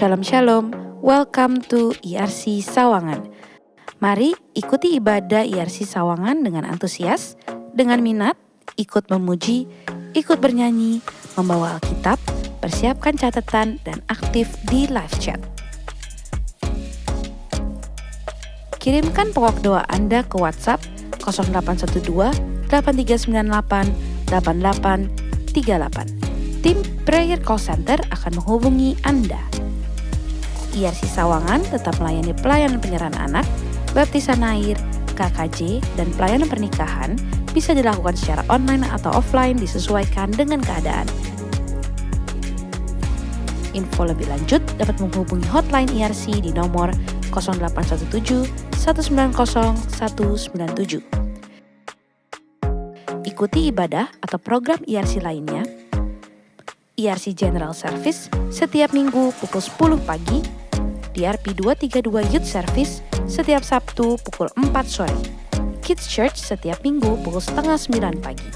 Shalom Shalom, welcome to IRC Sawangan. Mari ikuti ibadah IRC Sawangan dengan antusias, dengan minat, ikut memuji, ikut bernyanyi, membawa Alkitab, persiapkan catatan, dan aktif di live chat. Kirimkan pokok doa Anda ke WhatsApp 0812 8398 8838. Tim Prayer Call Center akan menghubungi Anda. IRC Sawangan tetap melayani pelayanan penyerahan anak, baptisan air, KKJ, dan pelayanan pernikahan bisa dilakukan secara online atau offline disesuaikan dengan keadaan. Info lebih lanjut dapat menghubungi hotline IRC di nomor 0817 190 197. Ikuti ibadah atau program IRC lainnya, IRC General Service setiap Minggu pukul 10 pagi, DRP 232 Youth Service setiap Sabtu pukul 4 sore, Kids Church setiap Minggu pukul 8:30 pagi,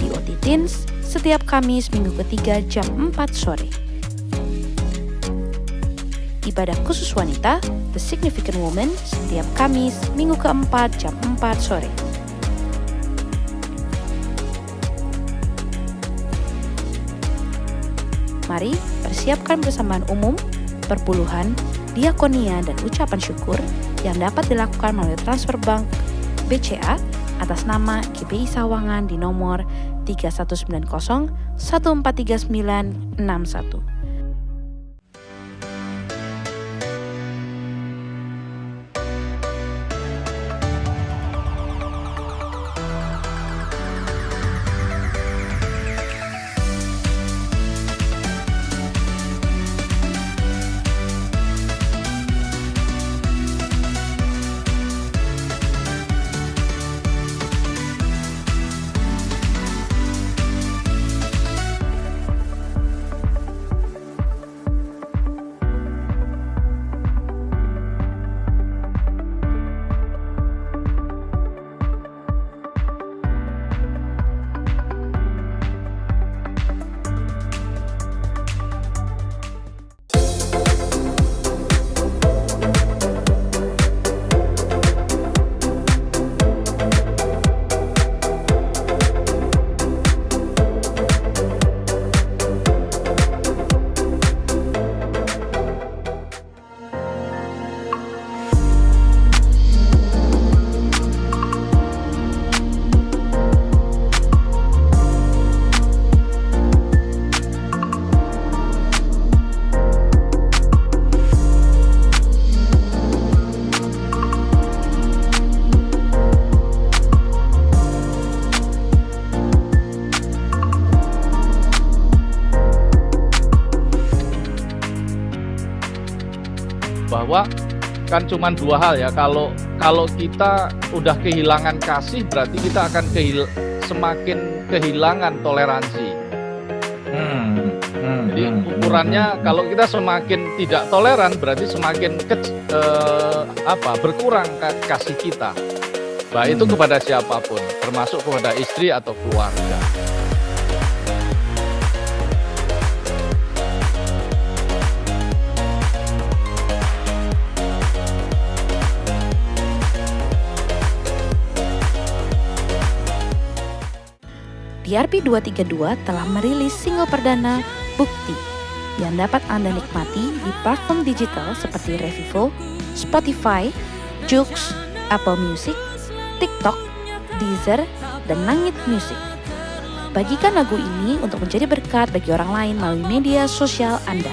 DOT Teens setiap Kamis Minggu ketiga jam 4 sore. Ibadah khusus wanita, The Significant Woman setiap Kamis Minggu keempat jam 4 sore. Mari persiapkan persembahan umum, perpuluhan, diakonia, dan ucapan syukur yang dapat dilakukan melalui transfer bank BCA atas nama GBI Sawangan di nomor 3190 143961. Bahwa kan cuma dua hal ya, kalau kita udah kehilangan kasih berarti kita akan semakin kehilangan toleransi. Jadi ukurannya kalau kita semakin tidak toleran berarti semakin berkurang kasih kita, baik itu kepada siapapun, termasuk kepada istri atau keluarga. DRP 232 telah merilis single perdana Bukti yang dapat Anda nikmati di platform digital seperti Revivo, Spotify, Joox, Apple Music, TikTok, Deezer, dan Langit Music. Bagikan lagu ini untuk menjadi berkat bagi orang lain melalui media sosial Anda.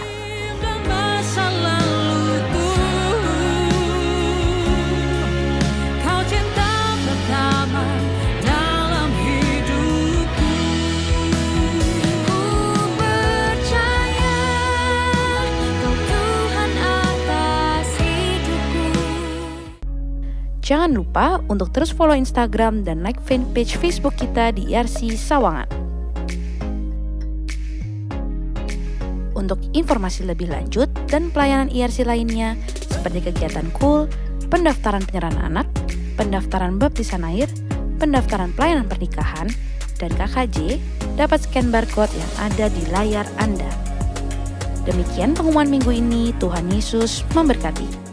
Jangan lupa untuk terus follow Instagram dan like fanpage Facebook kita di IRC Sawangan. Untuk informasi lebih lanjut dan pelayanan IRC lainnya seperti kegiatan KUL, pendaftaran penyerahan anak, pendaftaran baptisan air, pendaftaran pelayanan pernikahan, dan KKJ, dapat scan barcode yang ada di layar Anda. Demikian pengumuman minggu ini, Tuhan Yesus memberkati.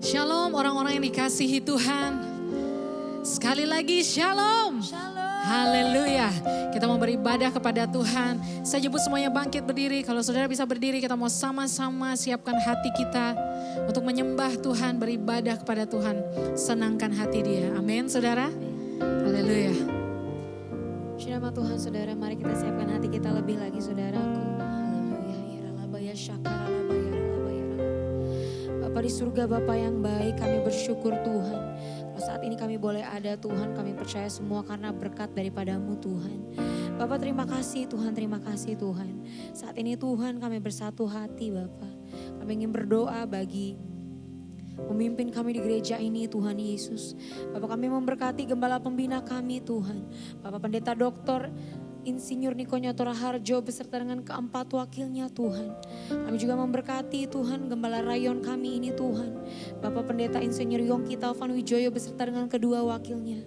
Shalom orang-orang yang dikasihi Tuhan. Sekali lagi shalom. Haleluya. Kita mau beribadah kepada Tuhan. Saya jemput semuanya bangkit berdiri. Kalau saudara bisa berdiri, kita mau sama-sama siapkan hati kita untuk menyembah Tuhan, beribadah kepada Tuhan. Senangkan hati Dia. Amin saudara. Haleluya. Nama Tuhan saudara, mari kita siapkan hati kita lebih lagi saudaraku. Haleluya. Iralabaya syakaralabaya ralabaya. Bapa di surga, Bapa yang baik, kami bersyukur Tuhan. Kalau saat ini kami boleh ada Tuhan, kami percaya semua karena berkat daripadamu Tuhan. Bapa terima kasih Tuhan, terima kasih Tuhan. Saat ini Tuhan kami bersatu hati Bapa. Kami ingin berdoa bagi pemimpin kami di gereja ini Tuhan Yesus. Bapak kami memberkati gembala pembina kami Tuhan. Bapak Pendeta Doktor Insinyur Niko Nyoto Raharjo beserta dengan keempat wakilnya Tuhan. Kami juga memberkati Tuhan gembala rayon kami ini Tuhan. Bapak Pendeta Insinyur Yongki Taufan Wijoyo beserta dengan kedua wakilnya.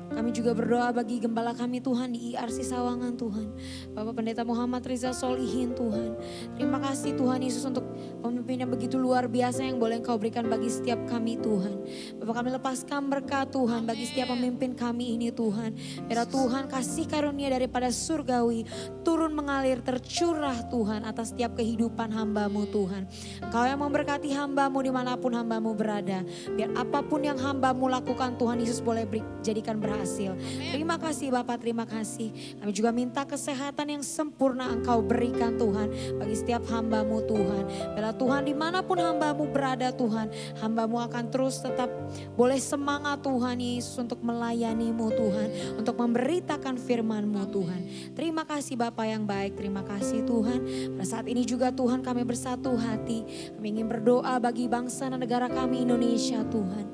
Kami juga berdoa bagi gembala kami Tuhan di IRC Sawangan Tuhan. Bapak Pendeta Muhammad Rizal Solihin Tuhan. Terima kasih Tuhan Yesus untuk pemimpin yang begitu luar biasa yang boleh Engkau berikan bagi setiap kami Tuhan. Bapak kami lepaskan berkat Tuhan bagi setiap pemimpin kami ini Tuhan. Biar Tuhan kasih karunia daripada surgawi turun mengalir tercurah Tuhan atas setiap kehidupan hamba-Mu Tuhan. Engkau yang memberkati hamba-Mu dimanapun hamba-Mu berada. Biar apapun yang hamba-Mu lakukan Tuhan Yesus boleh jadikan berhasil. Terima kasih Bapak, terima kasih. Kami juga minta kesehatan yang sempurna Engkau berikan Tuhan bagi setiap hamba-Mu Tuhan. Bila Tuhan dimanapun hamba-Mu berada Tuhan, hamba-Mu akan terus tetap boleh semangat Tuhan Yesus untuk melayani-Mu Tuhan, untuk memberitakan firman-Mu Tuhan. Terima kasih Bapak yang baik, terima kasih Tuhan. Pada saat ini juga Tuhan kami bersatu hati, kami ingin berdoa bagi bangsa dan negara kami Indonesia Tuhan.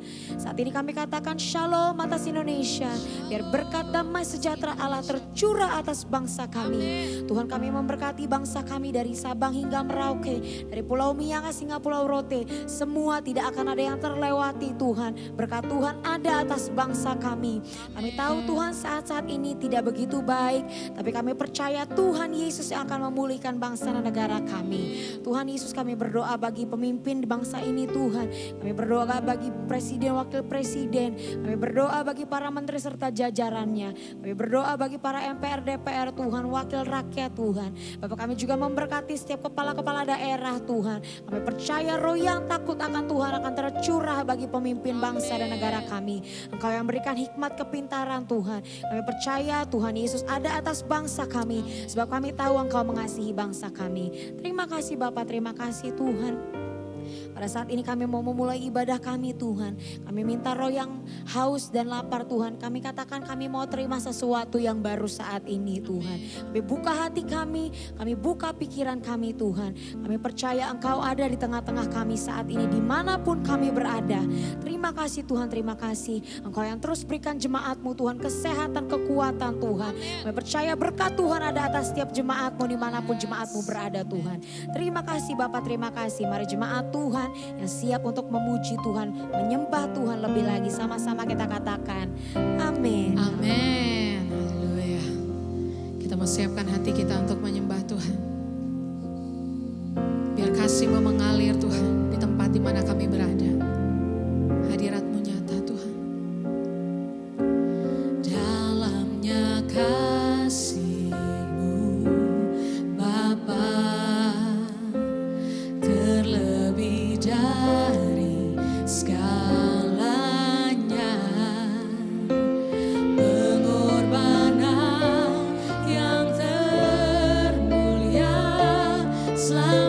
Saat ini kami katakan shalom atas Indonesia. Biar berkat damai sejahtera Allah tercurah atas bangsa kami. Tuhan kami memberkati bangsa kami dari Sabang hingga Merauke, dari Pulau Miangas hingga Pulau Rote. Semua tidak akan ada yang terlewati Tuhan. Berkat Tuhan ada atas bangsa kami. Kami tahu Tuhan saat-saat ini tidak begitu baik, tapi kami percaya Tuhan Yesus yang akan memulihkan bangsa dan negara kami. Tuhan Yesus kami berdoa bagi pemimpin di bangsa ini Tuhan. Kami berdoa bagi presiden, wakil presiden. Kami berdoa bagi para menteri serta jajarannya. Kami berdoa bagi para MPR, DPR Tuhan, wakil rakyat Tuhan. Bapak kami juga memberkati setiap kepala-kepala daerah Tuhan. Kami percaya roh yang takut akan Tuhan akan tercurah bagi pemimpin bangsa dan negara kami. Engkau yang berikan hikmat kepintaran Tuhan. Kami percaya Tuhan Yesus ada atas bangsa kami. Sebab kami tahu Engkau mengasihi bangsa kami. Terima kasih Bapak, terima kasih Tuhan. Pada Pada saat ini kami mau memulai ibadah kami Tuhan. Kami minta roh yang haus dan lapar Tuhan. Kami katakan kami mau terima sesuatu yang baru saat ini Tuhan. Kami buka hati kami buka pikiran kami Tuhan. Kami percaya Engkau ada di tengah-tengah kami saat ini dimanapun kami berada. Terima kasih Tuhan, terima kasih. Engkau yang terus berikan jemaat-Mu Tuhan kesehatan, kekuatan Tuhan. Kami percaya berkat Tuhan ada atas setiap jemaat-Mu dimanapun jemaat-Mu berada Tuhan. Terima kasih Bapak, terima kasih. Mari jemaat Tuhan yang siap untuk memuji Tuhan, menyembah Tuhan lebih lagi. Sama-sama kita katakan amin. Amin. Haleluya. Kita mau siapkan hati kita untuk menyembah Tuhan. Biar kasih-Mu mengalir Tuhan di tempat di mana kami berada. Hadirat-Mu nyata Tuhan. Dalamnya kasih-Mu Bapa, terlebih dari segalanya, pengorbanan yang termulia selamatkan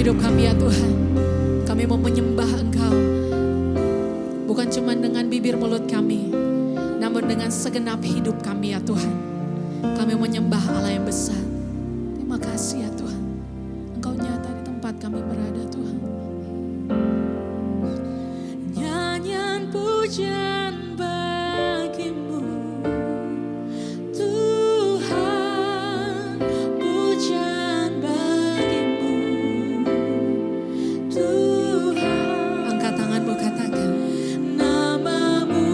hidup kami ya Tuhan. Kami mau menyembah Engkau. Bukan cuma dengan bibir mulut kami, namun dengan segenap hidup kami ya Tuhan. Kami menyembah Allah yang besar. Terima kasih ya Tuhan. Engkau nyata di tempat kami berada Tuhan. Nyanyian pujian bagimu Tuhan, pujian bagimu Tuhan. Angkat tanganmu, katakan namamu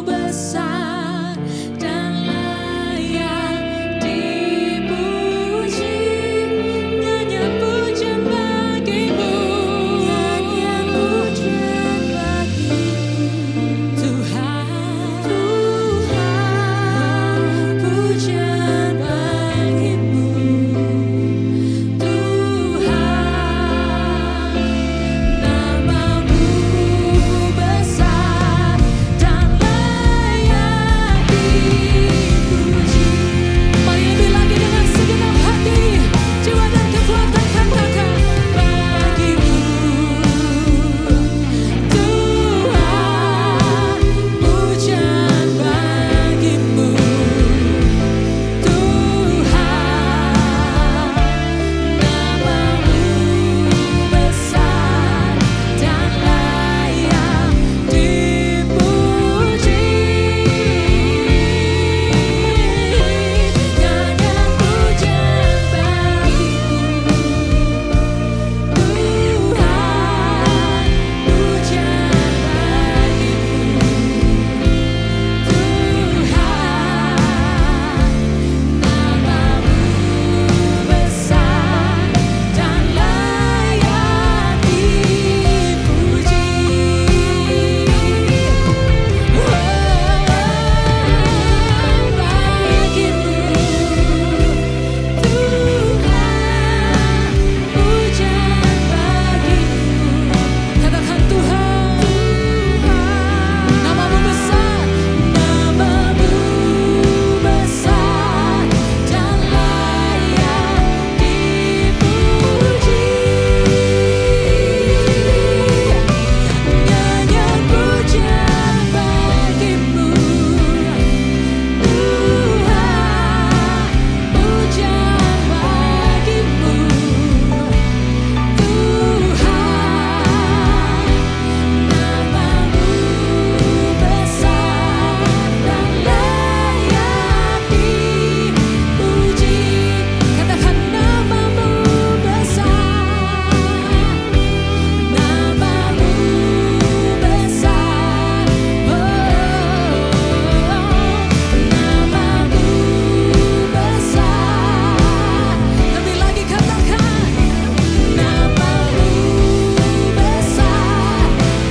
besar dan layak dipuji. Nyanyian pujian bagimu, nyanyian pujian bagimu Tuhan, Tuhan, pujian bagimu Tuhan. Namamu besar dan layak dipuji. Mari lebih lagi dengan segenap hati, jiwa dan kekuatan katakan bagimu Tuhan, pujian bagimu Tuhan. Namamu besar dan layak dipuji. Nyanyian pujian bagimu Tuhan, pujian bagimu Tuhan. Namamu besar dan layak dipuji. Katakan Tuhan, namamu besar, namamu besar dan layak dipuji. Nyanyian pujian bagimu Tuhan, pujian bagimu Tuhan. Namamu besar dan layak dipuji. Katakan namamu besar, namamu besar, namamu besar. Lebih lagi katakan namamu besar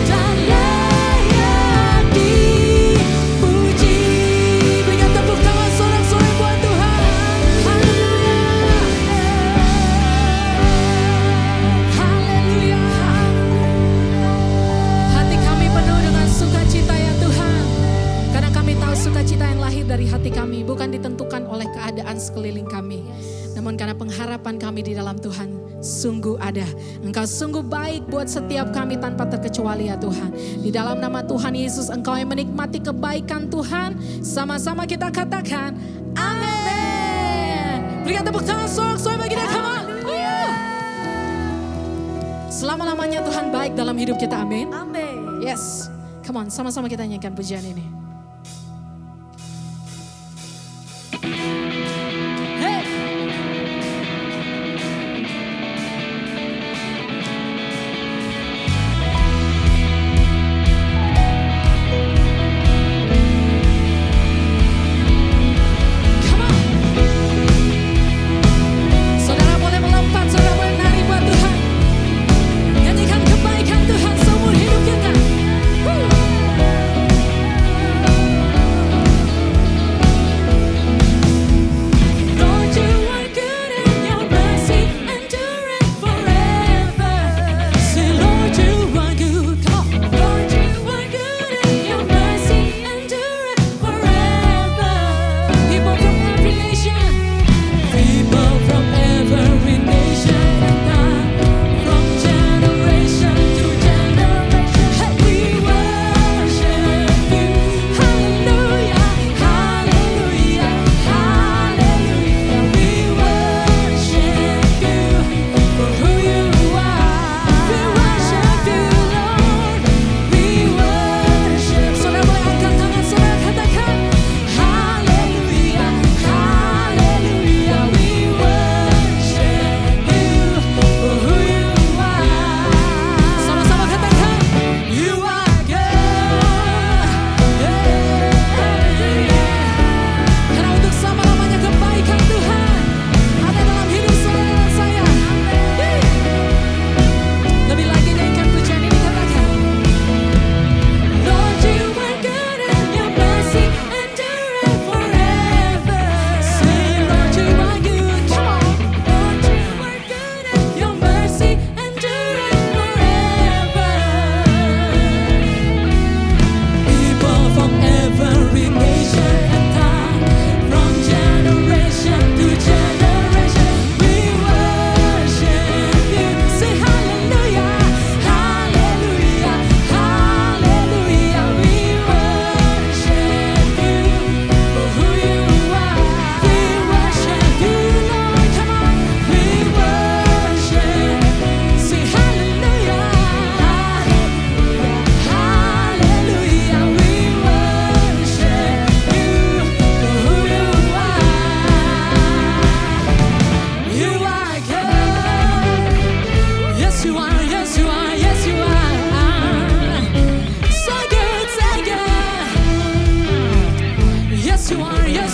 dan layak dipuji. Berikan tepuk tangan sorak-sorai buat Tuhan. Haleluya. Hati kami penuh dengan sukacita ya Tuhan. Karena kami tahu sukacita yang lahir dari hati kami bukan ditentukan oleh keadaan sekeliling kami. Namun karena pengharapan kami di dalam Tuhan sungguh ada. Engkau sungguh baik buat setiap kami tanpa terkecuali ya Tuhan. Di dalam nama Tuhan Yesus Engkau yang menikmati kebaikan Tuhan. Sama-sama kita katakan amin. Berikan tepuk tangan sorak-sorai bagi dia. Come on. Selama-lamanya Tuhan baik dalam hidup kita, amin. Amin. Yes. Come on, sama-sama kita nyanyikan pujian ini. Hey. Come on. Saudara boleh melompat, saudara boleh nari buat Tuhan. Nyanyikan kebaikan Tuhan seumur hidup kita.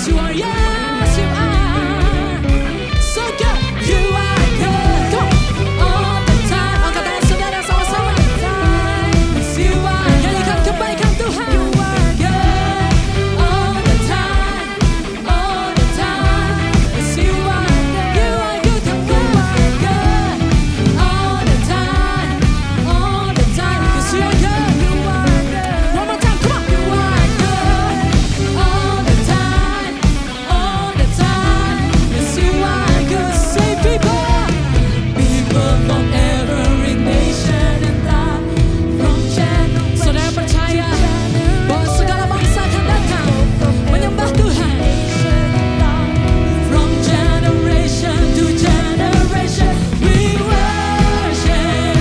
you are, yes you are. So good, you are good. Come on, all the time. Angkat tangan saudara sama-sama. Yes you are. Nyanyikan kebaikan Tuhan. You are good, all the time, all the time. Yes you are good. You are good, you are good, all the time, all the time. Yes you are good, you are good. One more time, come on. You are good, all the time, all the time. Yes you are good. Say people, people from every nation and tongue, from generation. Saudara percaya bahwa segala bangsa akan datang menyembah Tuhan. From generation to generation, we worship.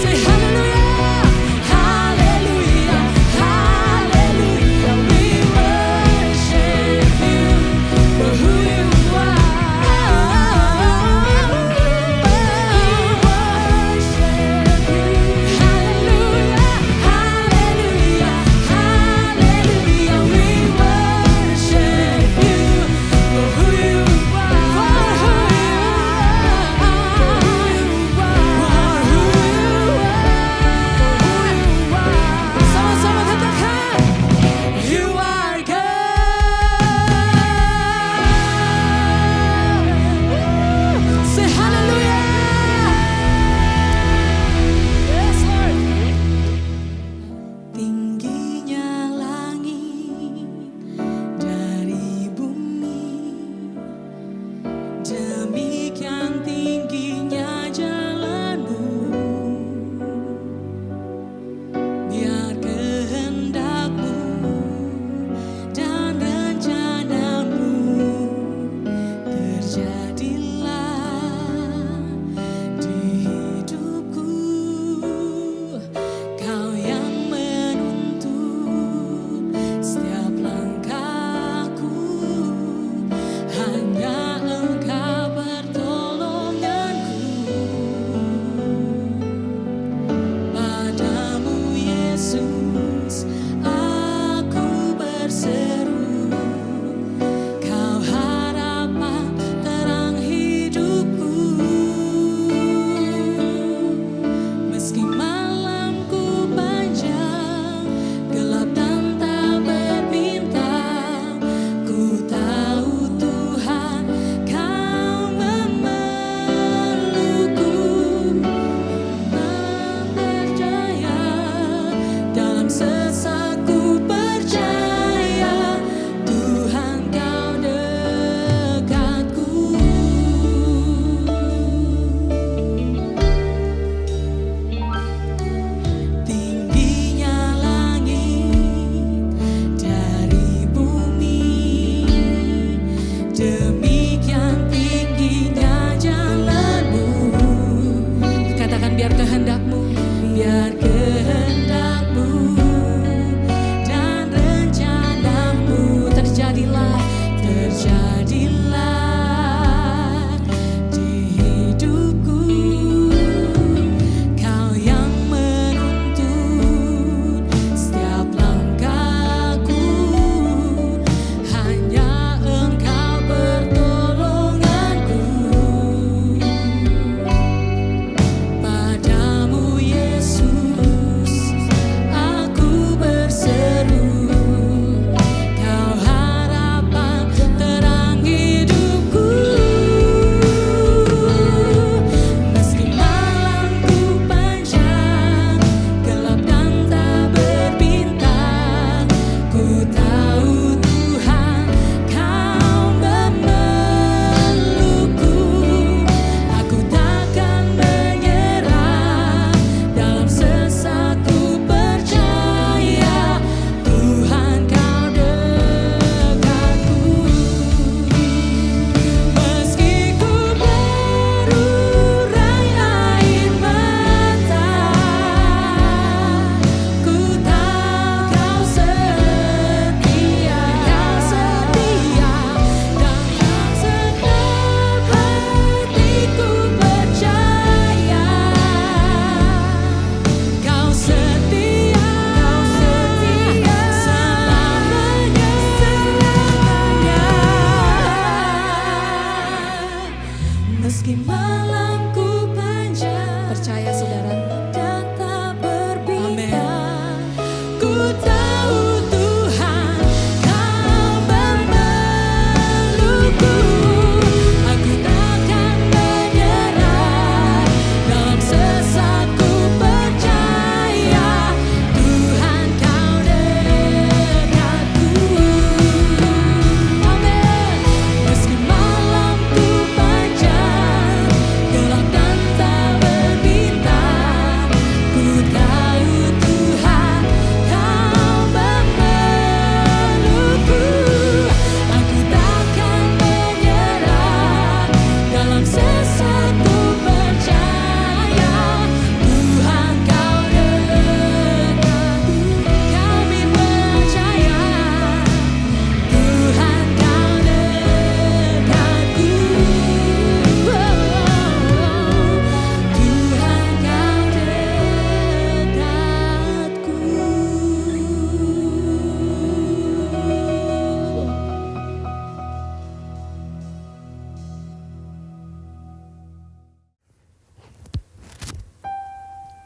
Say hallelujah, hallelujah, hallelujah. We worship you for who you are. Hallelujah, hallelujah, hallelujah. We worship you for who you are. Sama-sama katakan, you are good. Say hallelujah. Yes, Lord. Tingginya langit dari bumi, demikian tingginya jalanmu. Biar kehendakmu dan rencanamu terjadilah di hidupku. Kau yang menuntun setiap langkahku, hanya Engkau pertolonganku. Padamu Yesus aku berseru, Kau harapan terang hidupku. Meski malamku panjang, gelap dan tak berbintang, ku tahu Tuhan Kau memelukku. Percaya dalam sesakku, percaya Tuhan Kau dekatku. Tingginya langit dari bumi, demikian tingginya jalanmu. Katakan biar kehendakmu, biar kehendakmu dan rencanamu terjadilah, terjadilah di hidupku. Kau yang menuntun setiap langkahku, hanya Engkau pertolonganku. Padamu Yesus aku berseru, Kau harapan terang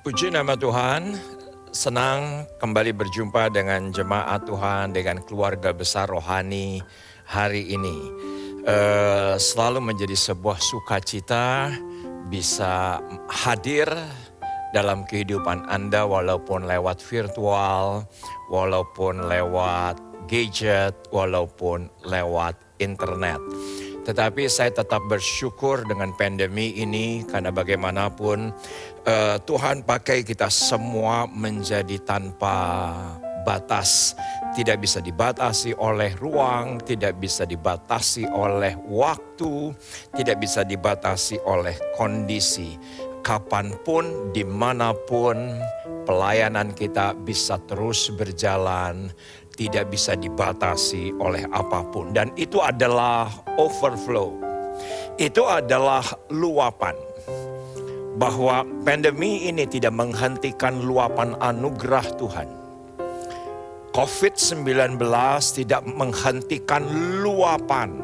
Puji nama Tuhan, senang kembali berjumpa dengan jemaat Tuhan, dengan keluarga besar rohani hari ini. Selalu menjadi sebuah sukacita bisa hadir dalam kehidupan Anda walaupun lewat virtual, walaupun lewat gadget, walaupun lewat internet. Tetapi saya tetap bersyukur dengan pandemi ini karena bagaimanapun Tuhan pakai kita semua menjadi tanpa batas. Tidak bisa dibatasi oleh ruang, tidak bisa dibatasi oleh waktu, tidak bisa dibatasi oleh kondisi. Kapanpun, dimanapun pelayanan kita bisa terus berjalan, tidak bisa dibatasi oleh apapun. Dan itu adalah overflow. Itu adalah luapan. Bahwa pandemi ini tidak menghentikan luapan anugerah Tuhan. COVID-19 tidak menghentikan luapan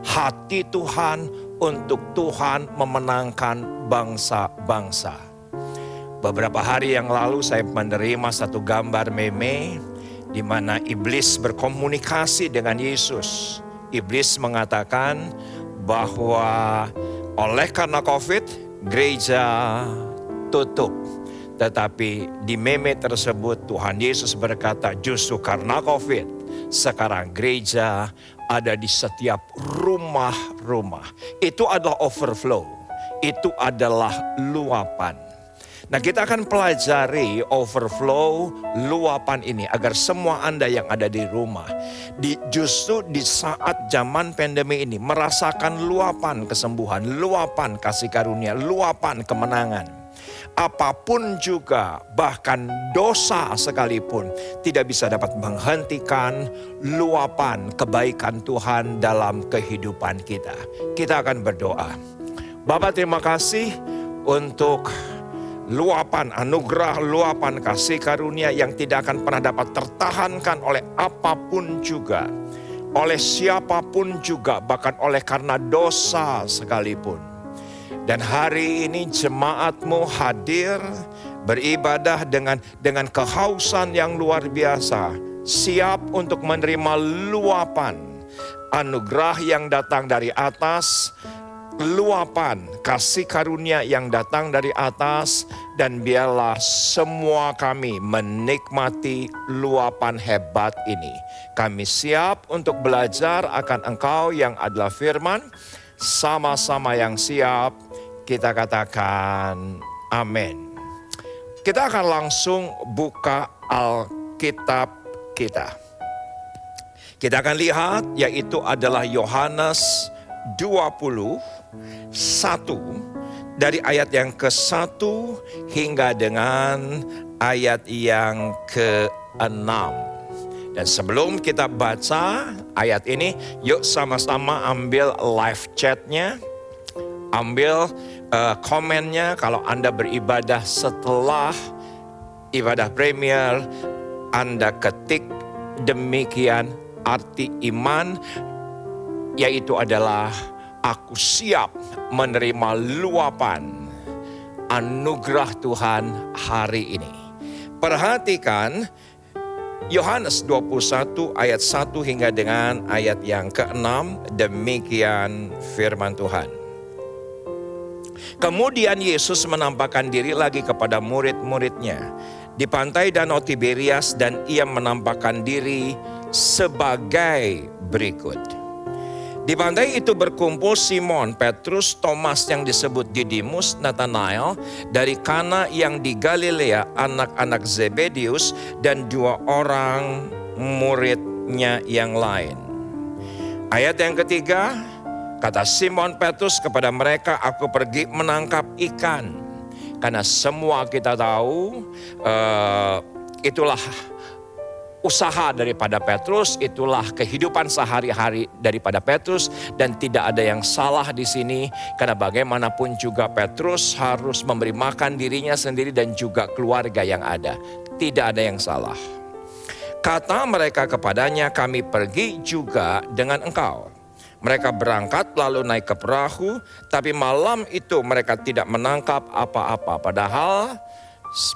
hati Tuhan untuk Tuhan memenangkan bangsa-bangsa. Beberapa hari yang lalu saya menerima satu gambar meme di mana iblis berkomunikasi dengan Yesus. Iblis mengatakan bahwa oleh karena COVID, gereja tutup. Tetapi di meme tersebut Tuhan Yesus berkata, justru karena COVID, sekarang gereja ada di setiap rumah-rumah. Itu adalah overflow. Itu adalah luapan. Nah, kita akan pelajari overflow luapan ini agar semua Anda yang ada di rumah justru di saat zaman pandemi ini merasakan luapan kesembuhan, luapan kasih karunia, luapan kemenangan. Apapun juga, bahkan dosa sekalipun tidak bisa dapat menghentikan luapan kebaikan Tuhan dalam kehidupan kita. Kita akan berdoa. Bapa, terima kasih untuk luapan anugerah, luapan kasih karunia yang tidak akan pernah dapat tertahankan oleh apapun juga. Oleh siapapun juga, bahkan oleh karena dosa sekalipun. Dan hari ini jemaat-Mu hadir beribadah dengan kehausan yang luar biasa. Siap untuk menerima luapan anugerah yang datang dari atas, luapan kasih karunia yang datang dari atas, dan biarlah semua kami menikmati luapan hebat ini. Kami siap untuk belajar akan Engkau yang adalah firman. Sama-sama yang siap, kita katakan amin. Kita akan langsung buka Alkitab kita. Kita akan lihat yaitu adalah Yohanes 21 dari ayat yang ke-1 hingga dengan ayat yang ke-6. Dan sebelum kita baca ayat ini, yuk sama-sama ambil live chatnya, ambil komennya. Kalau Anda beribadah setelah ibadah premier, Anda ketik demikian arti iman, yaitu adalah aku siap menerima luapan anugerah Tuhan hari ini. Perhatikan Yohanes 21 ayat 1 hingga dengan ayat yang ke-6, demikian firman Tuhan. Kemudian Yesus menampakkan diri lagi kepada murid-muridnya di pantai Danau Tiberias, dan ia menampakkan diri sebagai berikut. Di pantai itu berkumpul Simon, Petrus, Thomas yang disebut Didimus, Nathanael dari Kana yang di Galilea, anak-anak Zebedius, dan 2 orang muridnya yang lain. Ayat yang ketiga, kata Simon Petrus kepada mereka, aku pergi menangkap ikan. Karena semua kita tahu itulah usaha daripada Petrus, itulah kehidupan sehari-hari daripada Petrus, dan tidak ada yang salah di sini karena bagaimanapun juga Petrus harus memberi makan dirinya sendiri dan juga keluarga yang ada. Tidak ada yang salah. Kata mereka kepadanya, kami pergi juga dengan engkau. Mereka berangkat lalu naik ke perahu, tapi malam itu mereka tidak menangkap apa-apa. Padahal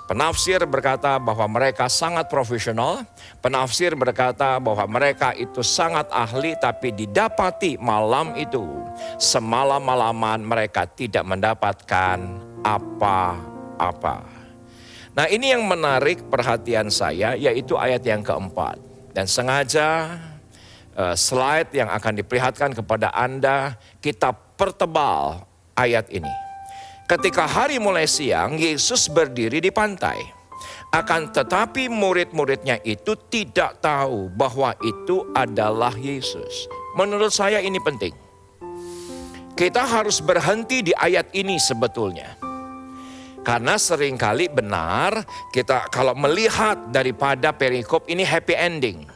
Penafsir berkata bahwa mereka sangat profesional. Penafsir berkata bahwa mereka itu sangat ahli, tapi didapati malam itu, semalam-malaman mereka tidak mendapatkan apa-apa. Nah, ini yang menarik perhatian saya, yaitu ayat yang keempat. Dan sengaja slide yang akan diperlihatkan kepada Anda, kita pertebal ayat ini. Ketika hari mulai siang, Yesus berdiri di pantai. Akan tetapi murid-muridnya itu tidak tahu bahwa itu adalah Yesus. Menurut saya ini penting. Kita harus berhenti di ayat ini sebetulnya. Karena seringkali benar kita kalau melihat daripada perikop ini happy ending.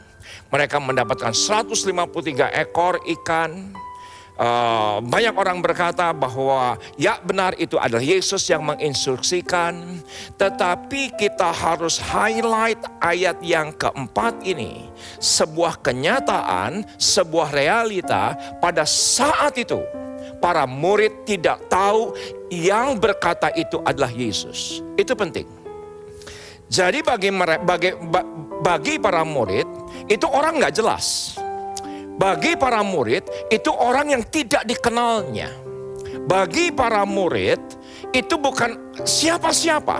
Mereka mendapatkan 153 ekor ikan. Banyak orang berkata bahwa ya benar itu adalah Yesus yang menginstruksikan. Tetapi kita harus highlight ayat yang keempat ini. Sebuah kenyataan, sebuah realita pada saat itu. Para murid tidak tahu yang berkata itu adalah Yesus. Itu penting. Jadi bagi para murid itu orang gak jelas. Bagi para murid, itu orang yang tidak dikenalnya. Bagi para murid, itu bukan siapa-siapa.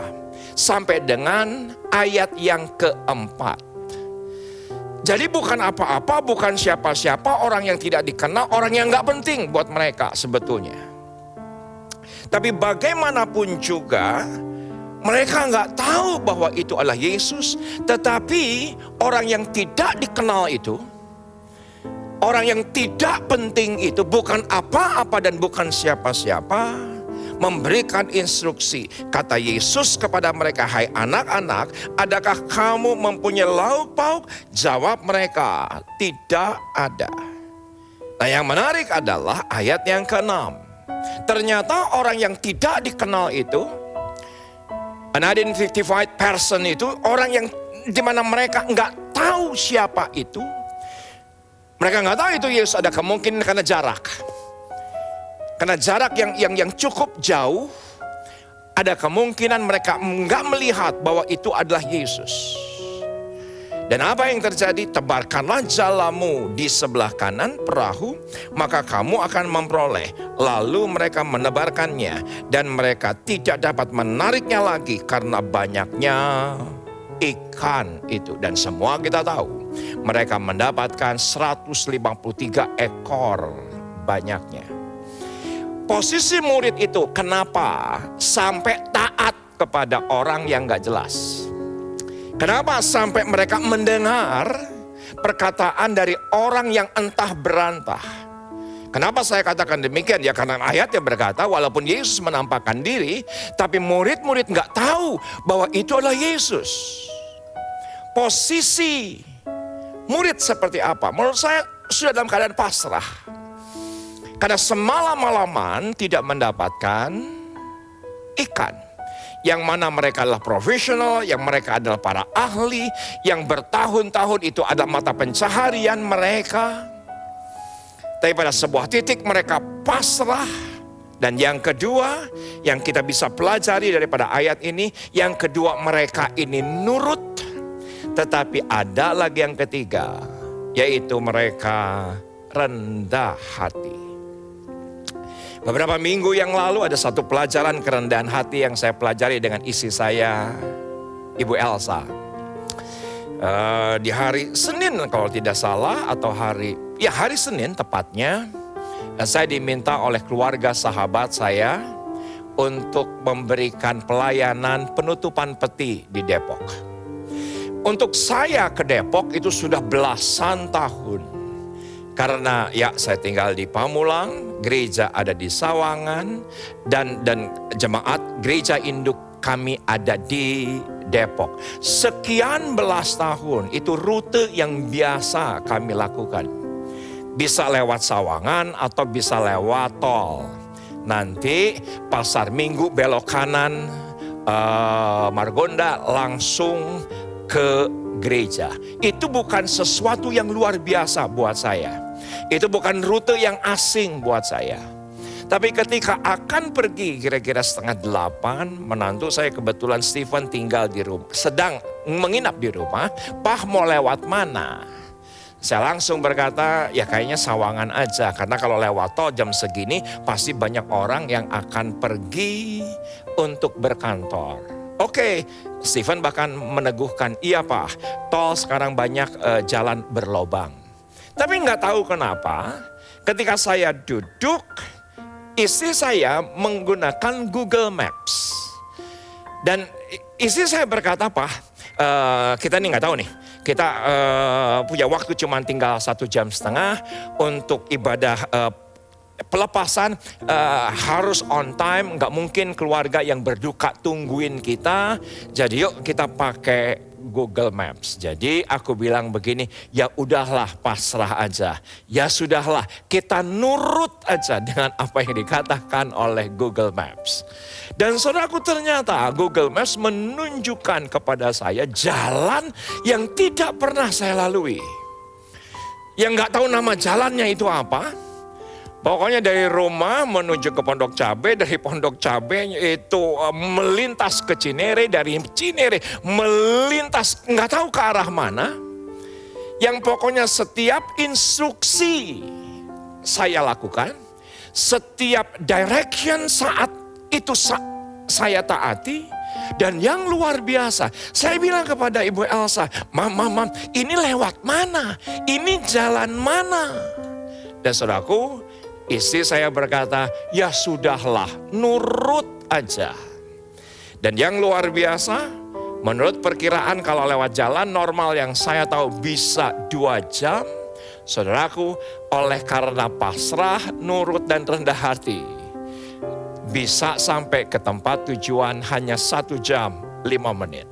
Sampai dengan ayat yang keempat. Jadi bukan apa-apa, bukan siapa-siapa, orang yang tidak dikenal, orang yang gak penting buat mereka sebetulnya. Tapi bagaimanapun juga, mereka gak tahu bahwa itu adalah Yesus. Tetapi orang yang tidak dikenal itu, orang yang tidak penting itu, bukan apa-apa dan bukan siapa-siapa, memberikan instruksi. Kata Yesus kepada mereka, "Hai anak-anak, adakah kamu mempunyai lauk pauk?" Jawab mereka, "Tidak ada." Nah, yang menarik adalah ayat yang ke-6. Ternyata orang yang tidak dikenal itu, unidentified person itu, orang yang dimana mereka nggak tahu siapa itu. Mereka nggak tahu itu Yesus, ada kemungkinan karena jarak. Karena jarak yang cukup jauh, ada kemungkinan mereka nggak melihat bahwa itu adalah Yesus. Dan apa yang terjadi? Tebarkanlah jalamu di sebelah kanan perahu, maka kamu akan memperoleh. Lalu mereka menebarkannya, dan mereka tidak dapat menariknya lagi karena banyaknya ikan itu. Dan semua kita tahu, mereka mendapatkan 153 ekor banyaknya. Posisi murid itu kenapa sampai taat kepada orang yang gak jelas? Kenapa sampai mereka mendengar perkataan dari orang yang entah berantah? Kenapa saya katakan demikian? Ya karena ayatnya berkata walaupun Yesus menampakkan diri, tapi murid-murid gak tahu bahwa itu adalah Yesus. Posisi murid seperti apa? Menurut saya sudah dalam keadaan pasrah. Karena semalam-malaman tidak mendapatkan ikan. Yang mana mereka adalah profesional, yang mereka adalah para ahli, yang bertahun-tahun itu adalah mata pencaharian mereka. Tapi pada sebuah titik mereka pasrah. Dan yang kedua, yang kita bisa pelajari daripada ayat ini, yang kedua mereka ini nurut. Tetapi ada lagi yang ketiga, yaitu mereka rendah hati. Beberapa minggu yang lalu ada satu pelajaran kerendahan hati yang saya pelajari dengan istri saya, Ibu Elsa. Di hari Senin kalau tidak salah, atau hari Senin tepatnya, saya diminta oleh keluarga sahabat saya untuk memberikan pelayanan penutupan peti di Depok. Untuk saya ke Depok itu sudah belasan tahun. Karena ya saya tinggal di Pamulang, gereja ada di Sawangan, dan jemaat gereja induk kami ada di Depok. Sekian belas tahun itu rute yang biasa kami lakukan. Bisa lewat Sawangan atau bisa lewat tol. Nanti pasar Minggu belok kanan, Margonda langsung ke gereja. Itu bukan sesuatu yang luar biasa buat saya. Itu bukan rute yang asing buat saya. Tapi ketika akan pergi kira-kira 7:30, menantu saya kebetulan Stephen tinggal di rumah, sedang menginap di rumah. "Pak, mau lewat mana?" Saya langsung berkata, ya kayaknya Sawangan aja. Karena kalau lewat tol jam segini pasti banyak orang yang akan pergi untuk berkantor. Oke, Stephen bahkan meneguhkan, "Iya Pak, tol sekarang banyak jalan berlobang." Tapi nggak tahu kenapa, ketika saya duduk, istri saya menggunakan Google Maps. Dan istri saya berkata, "Pak, kita nih nggak tahu nih. Kita punya waktu cuma tinggal 1,5 jam untuk ibadah pelepasan, harus on time, nggak mungkin keluarga yang berduka tungguin kita. Jadi yuk kita pakai Google Maps." Jadi aku bilang begini, ya udahlah, pasrah aja. Ya sudahlah, kita nurut aja dengan apa yang dikatakan oleh Google Maps. Dan saudaraku, ternyata Google Maps menunjukkan kepada saya jalan yang tidak pernah saya lalui. Yang nggak tahu nama jalannya itu apa. Pokoknya dari rumah menuju ke Pondok Cabe, dari Pondok Cabe itu melintas ke Cinere, dari Cinere melintas nggak tahu ke arah mana. Yang pokoknya setiap instruksi saya lakukan, setiap direction saat itu saya taati. Dan yang luar biasa, saya bilang kepada Ibu Elsa, Mam, ini lewat mana? Ini jalan mana? Dan saudaraku, istri saya berkata, ya sudahlah, nurut aja. Dan yang luar biasa, menurut perkiraan kalau lewat jalan normal yang saya tahu bisa 2 jam. Saudaraku, oleh karena pasrah, nurut dan rendah hati, bisa sampai ke tempat tujuan hanya 1 jam 5 menit.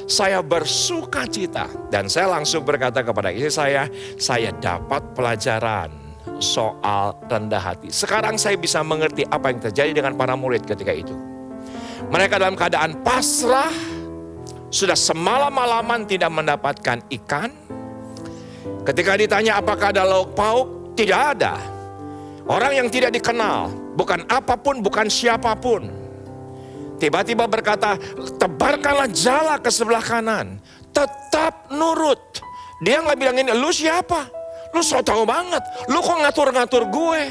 Saya bersuka cita dan saya langsung berkata kepada istri saya dapat pelajaran soal rendah hati. Sekarang saya bisa mengerti apa yang terjadi dengan para murid ketika itu. Mereka dalam keadaan pasrah, sudah semalam-malaman tidak mendapatkan ikan. Ketika ditanya apakah ada lauk pauk, tidak ada. Orang yang tidak dikenal, bukan apapun, bukan siapapun, tiba-tiba berkata, tebarkanlah jala ke sebelah kanan. Tetap nurut. Dia nggak bilang ini, lu siapa? Lu so tau banget. Lu kok ngatur-ngatur gue?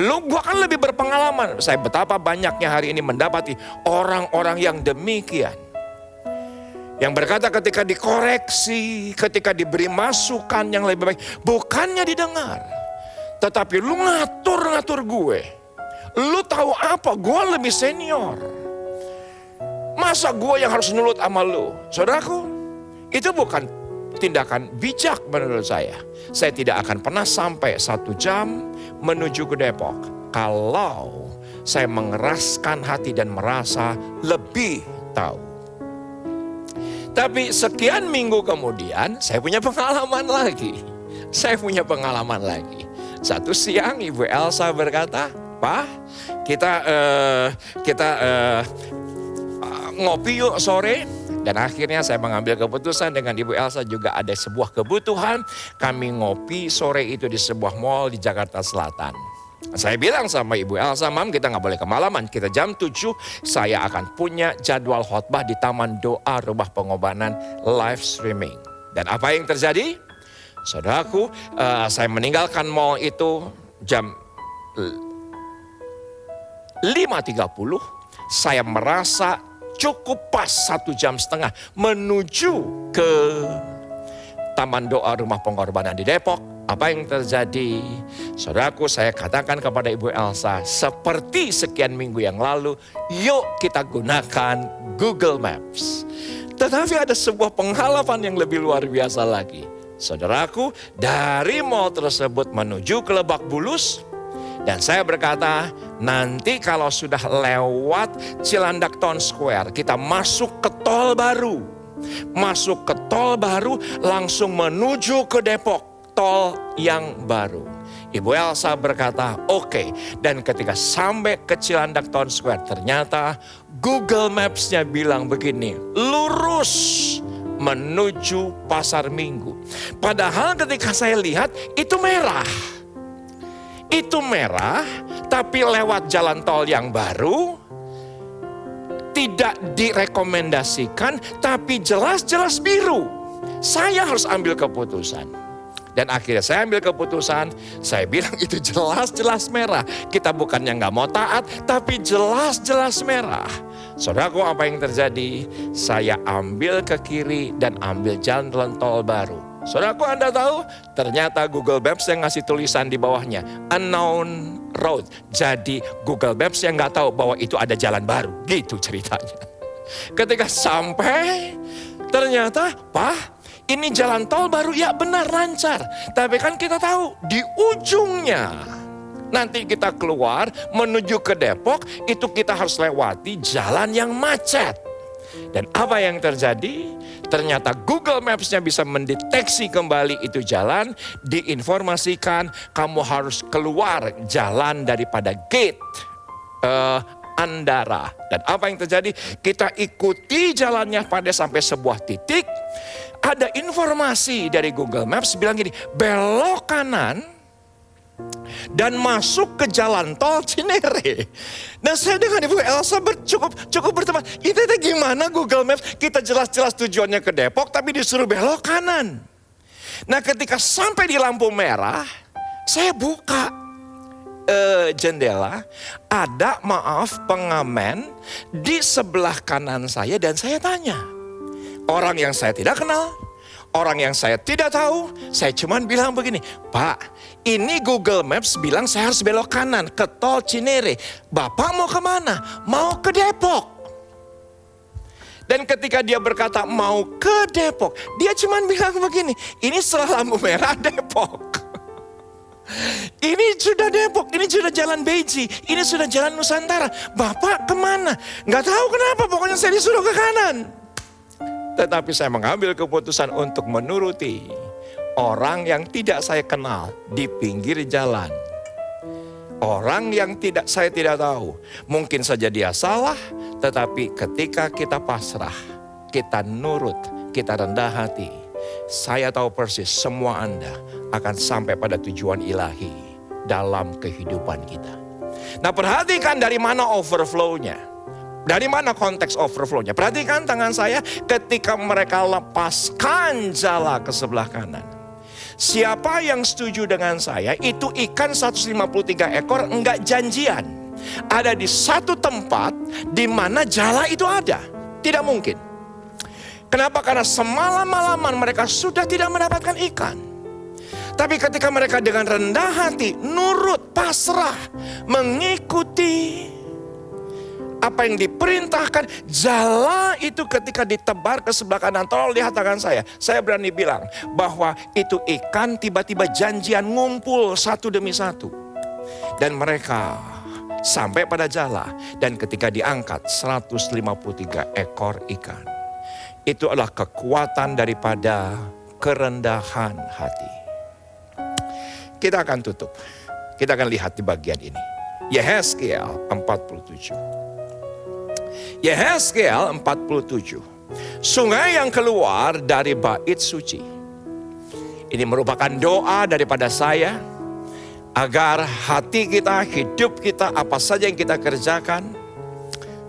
Gua kan lebih berpengalaman. Saya betapa banyaknya hari ini mendapati orang-orang yang demikian. Yang berkata ketika dikoreksi, ketika diberi masukan yang lebih baik, bukannya didengar. Tetapi lu ngatur-ngatur gue. Lu tahu apa? Gue lebih senior. Masa gue yang harus nurut sama lu? Saudaraku, itu bukan tindakan bijak menurut saya. Saya tidak akan pernah sampai 1 jam menuju ke Depok kalau saya mengeraskan hati dan merasa lebih tahu. Tapi sekian minggu kemudian saya punya pengalaman lagi. Satu siang Ibu Elsa berkata, Pak, kita ngopi yuk sore. Dan akhirnya saya mengambil keputusan dengan Ibu Elsa, juga ada sebuah kebutuhan. Kami ngopi sore itu di sebuah mall di Jakarta Selatan. Saya bilang sama Ibu Elsa, Mam, kita gak boleh kemalaman. Kita jam 7 saya akan punya jadwal khotbah di Taman Doa Rumah Pengobanan live streaming. Dan apa yang terjadi? Saudaraku, saya meninggalkan mall itu jam 5.30. Saya merasa cukup pas 1,5 jam menuju ke Taman Doa Rumah Pengorbanan di Depok. Apa yang terjadi? Saudaraku, saya katakan kepada Ibu Elsa, seperti sekian minggu yang lalu, yuk kita gunakan Google Maps. Tetapi ada sebuah pengalaman yang lebih luar biasa lagi. Saudaraku, dari mall tersebut menuju ke Lebak Bulus, dan saya berkata, nanti kalau sudah lewat Cilandak Town Square, kita masuk ke tol baru. Masuk ke tol baru, langsung menuju ke Depok, tol yang baru. Ibu Elsa berkata, oke. Dan ketika sampai ke Cilandak Town Square, ternyata Google Maps-nya bilang begini, lurus menuju Pasar Minggu. Padahal ketika saya lihat, itu merah. Itu merah, tapi lewat jalan tol yang baru, tidak direkomendasikan, tapi jelas-jelas biru. Saya harus ambil keputusan. Dan akhirnya saya ambil keputusan, saya bilang itu jelas-jelas merah. Kita bukannya nggak mau taat, tapi jelas-jelas merah. Saudaraku, apa yang terjadi? Saya ambil ke kiri dan ambil jalan tol baru. Saudaraku, Anda tahu? Ternyata Google Maps yang ngasih tulisan di bawahnya, unknown road. Jadi Google Maps yang nggak tahu bahwa itu ada jalan baru. Gitu ceritanya. Ketika sampai, ternyata, Pak, ini jalan tol baru, ya benar lancar. Tapi kan kita tahu di ujungnya nanti kita keluar menuju ke Depok, itu kita harus lewati jalan yang macet. Dan apa yang terjadi? Ternyata Google Maps-nya bisa mendeteksi kembali itu jalan, diinformasikan kamu harus keluar jalan daripada gate Andara. Dan apa yang terjadi? Kita ikuti jalannya pada sampai sebuah titik. Ada informasi dari Google Maps bilang gini, belok kanan dan masuk ke jalan tol Cinere. Dan saya dengan Ibu Elsa cukup berteman. Itu gimana Google Maps? Kita jelas-jelas tujuannya ke Depok, tapi disuruh belok kanan. Nah, ketika sampai di lampu merah, saya buka jendela. Ada pengamen di sebelah kanan saya dan saya tanya. Orang yang saya tidak kenal, orang yang saya tidak tahu, saya cuman bilang begini, Pak, ini Google Maps bilang saya harus belok kanan ke tol Cinere. Bapak mau kemana? Mau ke Depok. Dan ketika dia berkata mau ke Depok, dia cuman bilang begini, ini setelah lampu merah Depok. Ini sudah Depok, ini sudah jalan Beji, ini sudah jalan Nusantara. Bapak kemana? Gak tahu kenapa, pokoknya saya disuruh ke kanan. Tetapi saya mengambil keputusan untuk menuruti orang yang tidak saya kenal di pinggir jalan. Orang yang saya tidak tahu. Mungkin saja dia salah, tetapi ketika kita pasrah, kita nurut, kita rendah hati. Saya tahu persis semua Anda akan sampai pada tujuan ilahi dalam kehidupan kita. Nah, perhatikan dari mana overflow-nya. Dari mana konteks overflow-nya? Perhatikan tangan saya ketika mereka lepaskan jala ke sebelah kanan. Siapa yang setuju dengan saya, itu ikan 153 ekor enggak janjian. Ada di satu tempat di mana jala itu ada. Tidak mungkin. Kenapa? Karena semalam-malaman mereka sudah tidak mendapatkan ikan. Tapi ketika mereka dengan rendah hati, nurut, pasrah, mengikuti apa yang diperintahkan, jala itu ketika ditebar ke sebelah kanan. Tolong lihat tangan saya. Saya berani bilang bahwa itu ikan tiba-tiba janjian ngumpul satu demi satu. Dan mereka sampai pada jala. Dan ketika diangkat 153 ekor ikan. Itu adalah kekuatan daripada kerendahan hati. Kita akan tutup. Kita akan lihat di bagian ini. Yehezkiel 47. Yehezkiel 47. Sungai yang keluar dari bait suci. Ini merupakan doa daripada saya. Agar hati kita, hidup kita, apa saja yang kita kerjakan.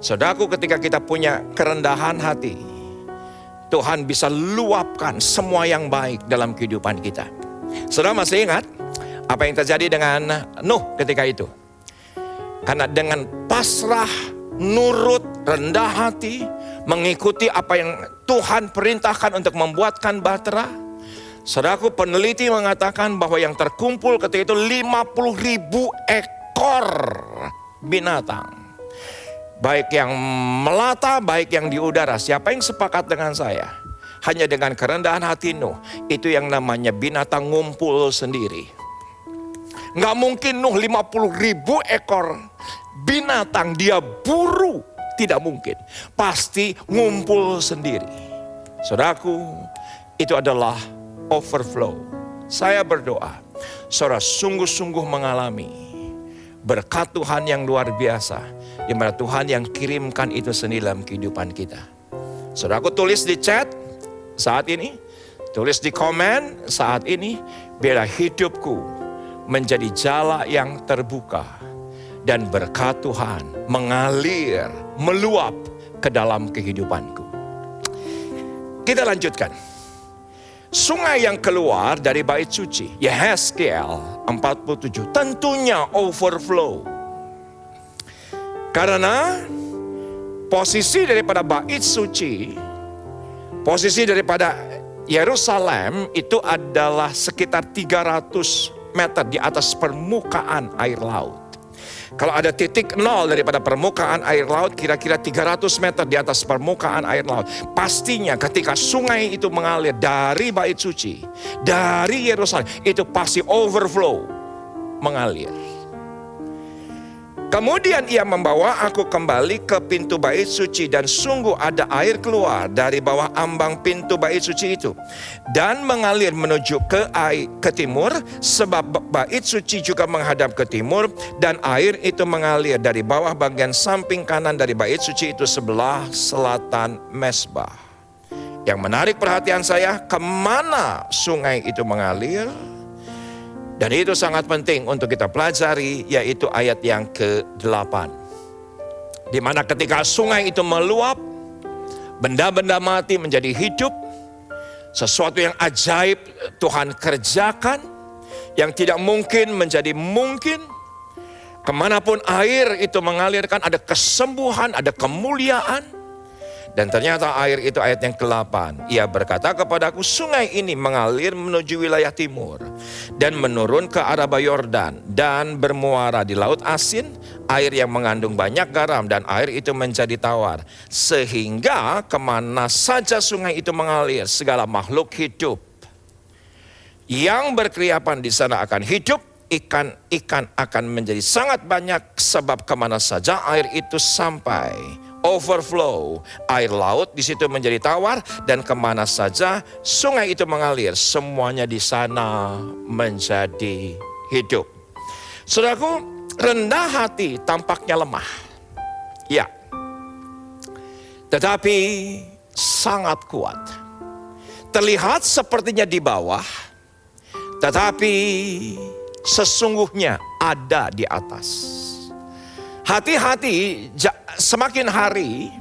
Saudaraku, ketika kita punya kerendahan hati, Tuhan bisa luapkan semua yang baik dalam kehidupan kita. Saudara masih ingat apa yang terjadi dengan Nuh ketika itu? Karena dengan pasrah, nurut, rendah hati, mengikuti apa yang Tuhan perintahkan untuk membuatkan bahtera. Saudaraku, peneliti mengatakan bahwa yang terkumpul ketika itu 50.000 ekor binatang. Baik yang melata, baik yang di udara. Siapa yang sepakat dengan saya? Hanya dengan kerendahan hati Nuh, itu yang namanya binatang ngumpul sendiri. Nggak mungkin Nuh 50.000 ekor binatang dia buru. Tidak mungkin. Pasti ngumpul sendiri. Saudaraku, itu adalah overflow. Saya berdoa, saudara sungguh-sungguh mengalami berkat Tuhan yang luar biasa, di mana Tuhan yang kirimkan itu sendiri dalam kehidupan kita. Saudaraku, tulis di chat saat ini, tulis di komen saat ini, biarlah hidupku menjadi jala yang terbuka. Dan berkat Tuhan mengalir, meluap ke dalam kehidupanku. Kita lanjutkan. Sungai yang keluar dari bait suci, Yehezkiel 47, tentunya overflow. Karena posisi daripada bait suci, posisi daripada Yerusalem itu adalah sekitar 300 meter di atas permukaan air laut. Kalau ada titik nol daripada permukaan air laut, kira-kira 300 meter di atas permukaan air laut. Pastinya ketika sungai itu mengalir dari bait suci, dari Yerusalem, itu pasti overflow, mengalir. Kemudian ia membawa aku kembali ke pintu bait suci dan sungguh ada air keluar dari bawah ambang pintu bait suci itu dan mengalir menuju ke timur, sebab bait suci juga menghadap ke timur dan air itu mengalir dari bawah bagian samping kanan dari bait suci itu sebelah selatan mezbah. Yang menarik perhatian saya, kemana sungai itu mengalir? Dan itu sangat penting untuk kita pelajari, yaitu ayat yang ke-8. Di mana ketika sungai itu meluap, benda-benda mati menjadi hidup. Sesuatu yang ajaib Tuhan kerjakan, yang tidak mungkin menjadi mungkin. Kemanapun air itu mengalirkan, ada kesembuhan, ada kemuliaan. Dan ternyata air itu ayat yang ke-8. Ia berkata kepadaku, sungai ini mengalir menuju wilayah timur dan menurun ke arah Yordan dan bermuara di Laut Asin, air yang mengandung banyak garam dan air itu menjadi tawar. Sehingga kemana saja sungai itu mengalir, segala makhluk hidup yang berkeriapan di sana akan hidup. Ikan-ikan akan menjadi sangat banyak, sebab kemana saja air itu sampai, overflow, air laut di situ menjadi tawar, dan kemana saja sungai itu mengalir, semuanya di sana menjadi hidup. Saudaraku, rendah hati tampaknya lemah, ya, tetapi sangat kuat. Terlihat sepertinya di bawah, tetapi sesungguhnya ada di atas. Hati-hati, semakin hari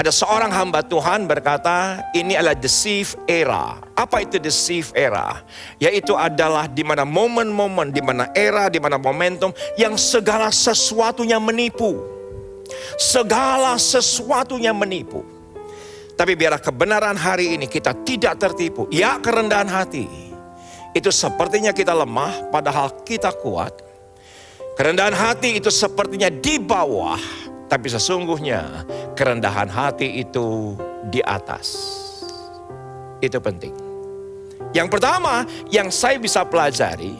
ada seorang hamba Tuhan berkata, ini adalah deceive era. Apa itu deceive era? Yaitu adalah di mana momen-momen, di mana era, di mana momentum yang segala sesuatunya menipu. Segala sesuatunya menipu. Tapi biarlah kebenaran hari ini kita tidak tertipu. Ya, kerendahan hati itu sepertinya kita lemah, padahal kita kuat. Kerendahan hati itu sepertinya di bawah, tapi sesungguhnya kerendahan hati itu di atas. Itu penting. Yang pertama yang saya bisa pelajari,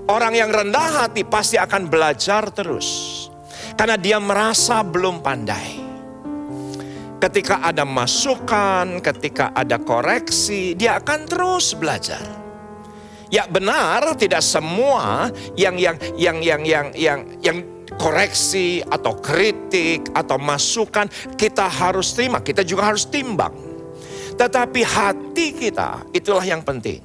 orang yang rendah hati pasti akan belajar terus. Karena dia merasa belum pandai. Ketika ada masukan, ketika ada koreksi, dia akan terus belajar. Ya benar, tidak semua yang koreksi atau kritik atau masukan kita harus terima, kita juga harus timbang. Tetapi hati kita itulah yang penting.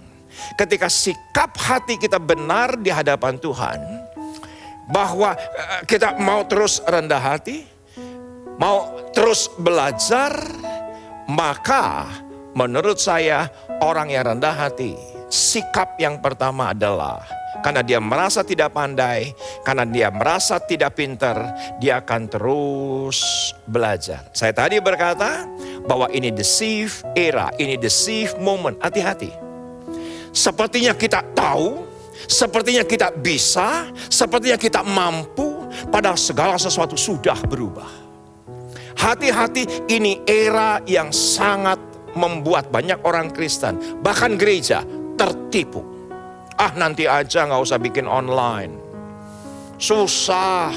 Ketika sikap hati kita benar di hadapan Tuhan, bahwa kita mau terus rendah hati, mau terus belajar, maka menurut saya orang yang rendah hati, sikap yang pertama adalah karena dia merasa tidak pandai, karena dia merasa tidak pintar, dia akan terus belajar. Saya tadi berkata bahwa ini deceive era, ini deceive moment, hati-hati. Sepertinya kita tahu, sepertinya kita bisa, sepertinya kita mampu, padahal segala sesuatu sudah berubah. Hati-hati, ini era yang sangat membuat banyak orang Kristen, bahkan gereja, tertipu. Nanti aja gak usah bikin online. Susah.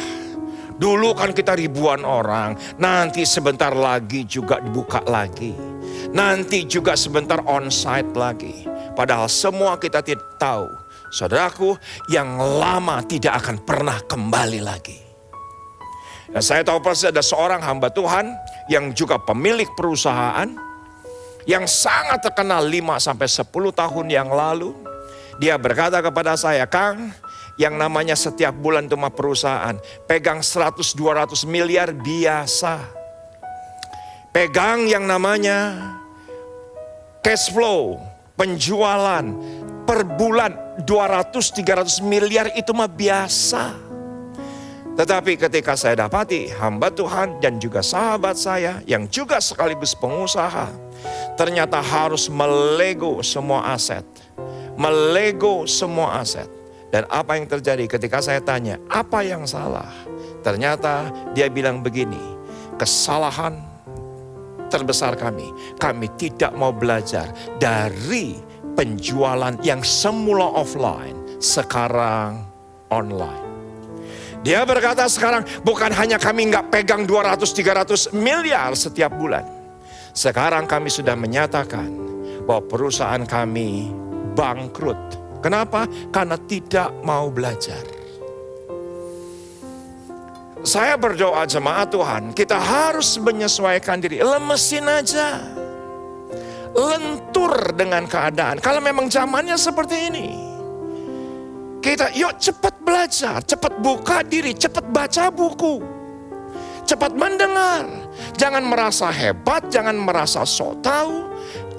Dulu kan kita ribuan orang. Nanti sebentar lagi juga dibuka lagi. Nanti juga sebentar onsite lagi. Padahal semua kita tidak tahu. Saudaraku, yang lama tidak akan pernah kembali lagi. Dan saya tahu persis ada seorang hamba Tuhan yang juga pemilik perusahaan yang sangat terkenal 5-10 tahun yang lalu. Dia berkata kepada saya, Kang, yang namanya setiap bulan cuma perusahaan. Pegang 100-200 miliar biasa. Pegang yang namanya cash flow, penjualan per bulan 200-300 miliar itu mah biasa. Tetapi ketika saya dapati hamba Tuhan dan juga sahabat saya yang juga sekaligus pengusaha, ternyata harus melego semua aset. Melego semua aset. Dan apa yang terjadi ketika saya tanya, apa yang salah? Ternyata dia bilang begini, kesalahan terbesar kami tidak mau belajar dari penjualan yang semula offline, sekarang online. Dia berkata sekarang bukan hanya kami nggak pegang 200-300 miliar setiap bulan. Sekarang kami sudah menyatakan bahwa perusahaan kami bangkrut. Kenapa? Karena tidak mau belajar. Saya berdoa jemaat Tuhan, kita harus menyesuaikan diri. Lemesin aja. Lentur dengan keadaan. Kalau memang zamannya seperti ini. Kita yuk cepat belajar, cepat buka diri, cepat baca buku. Cepat mendengar. Jangan merasa hebat, jangan merasa sok tahu.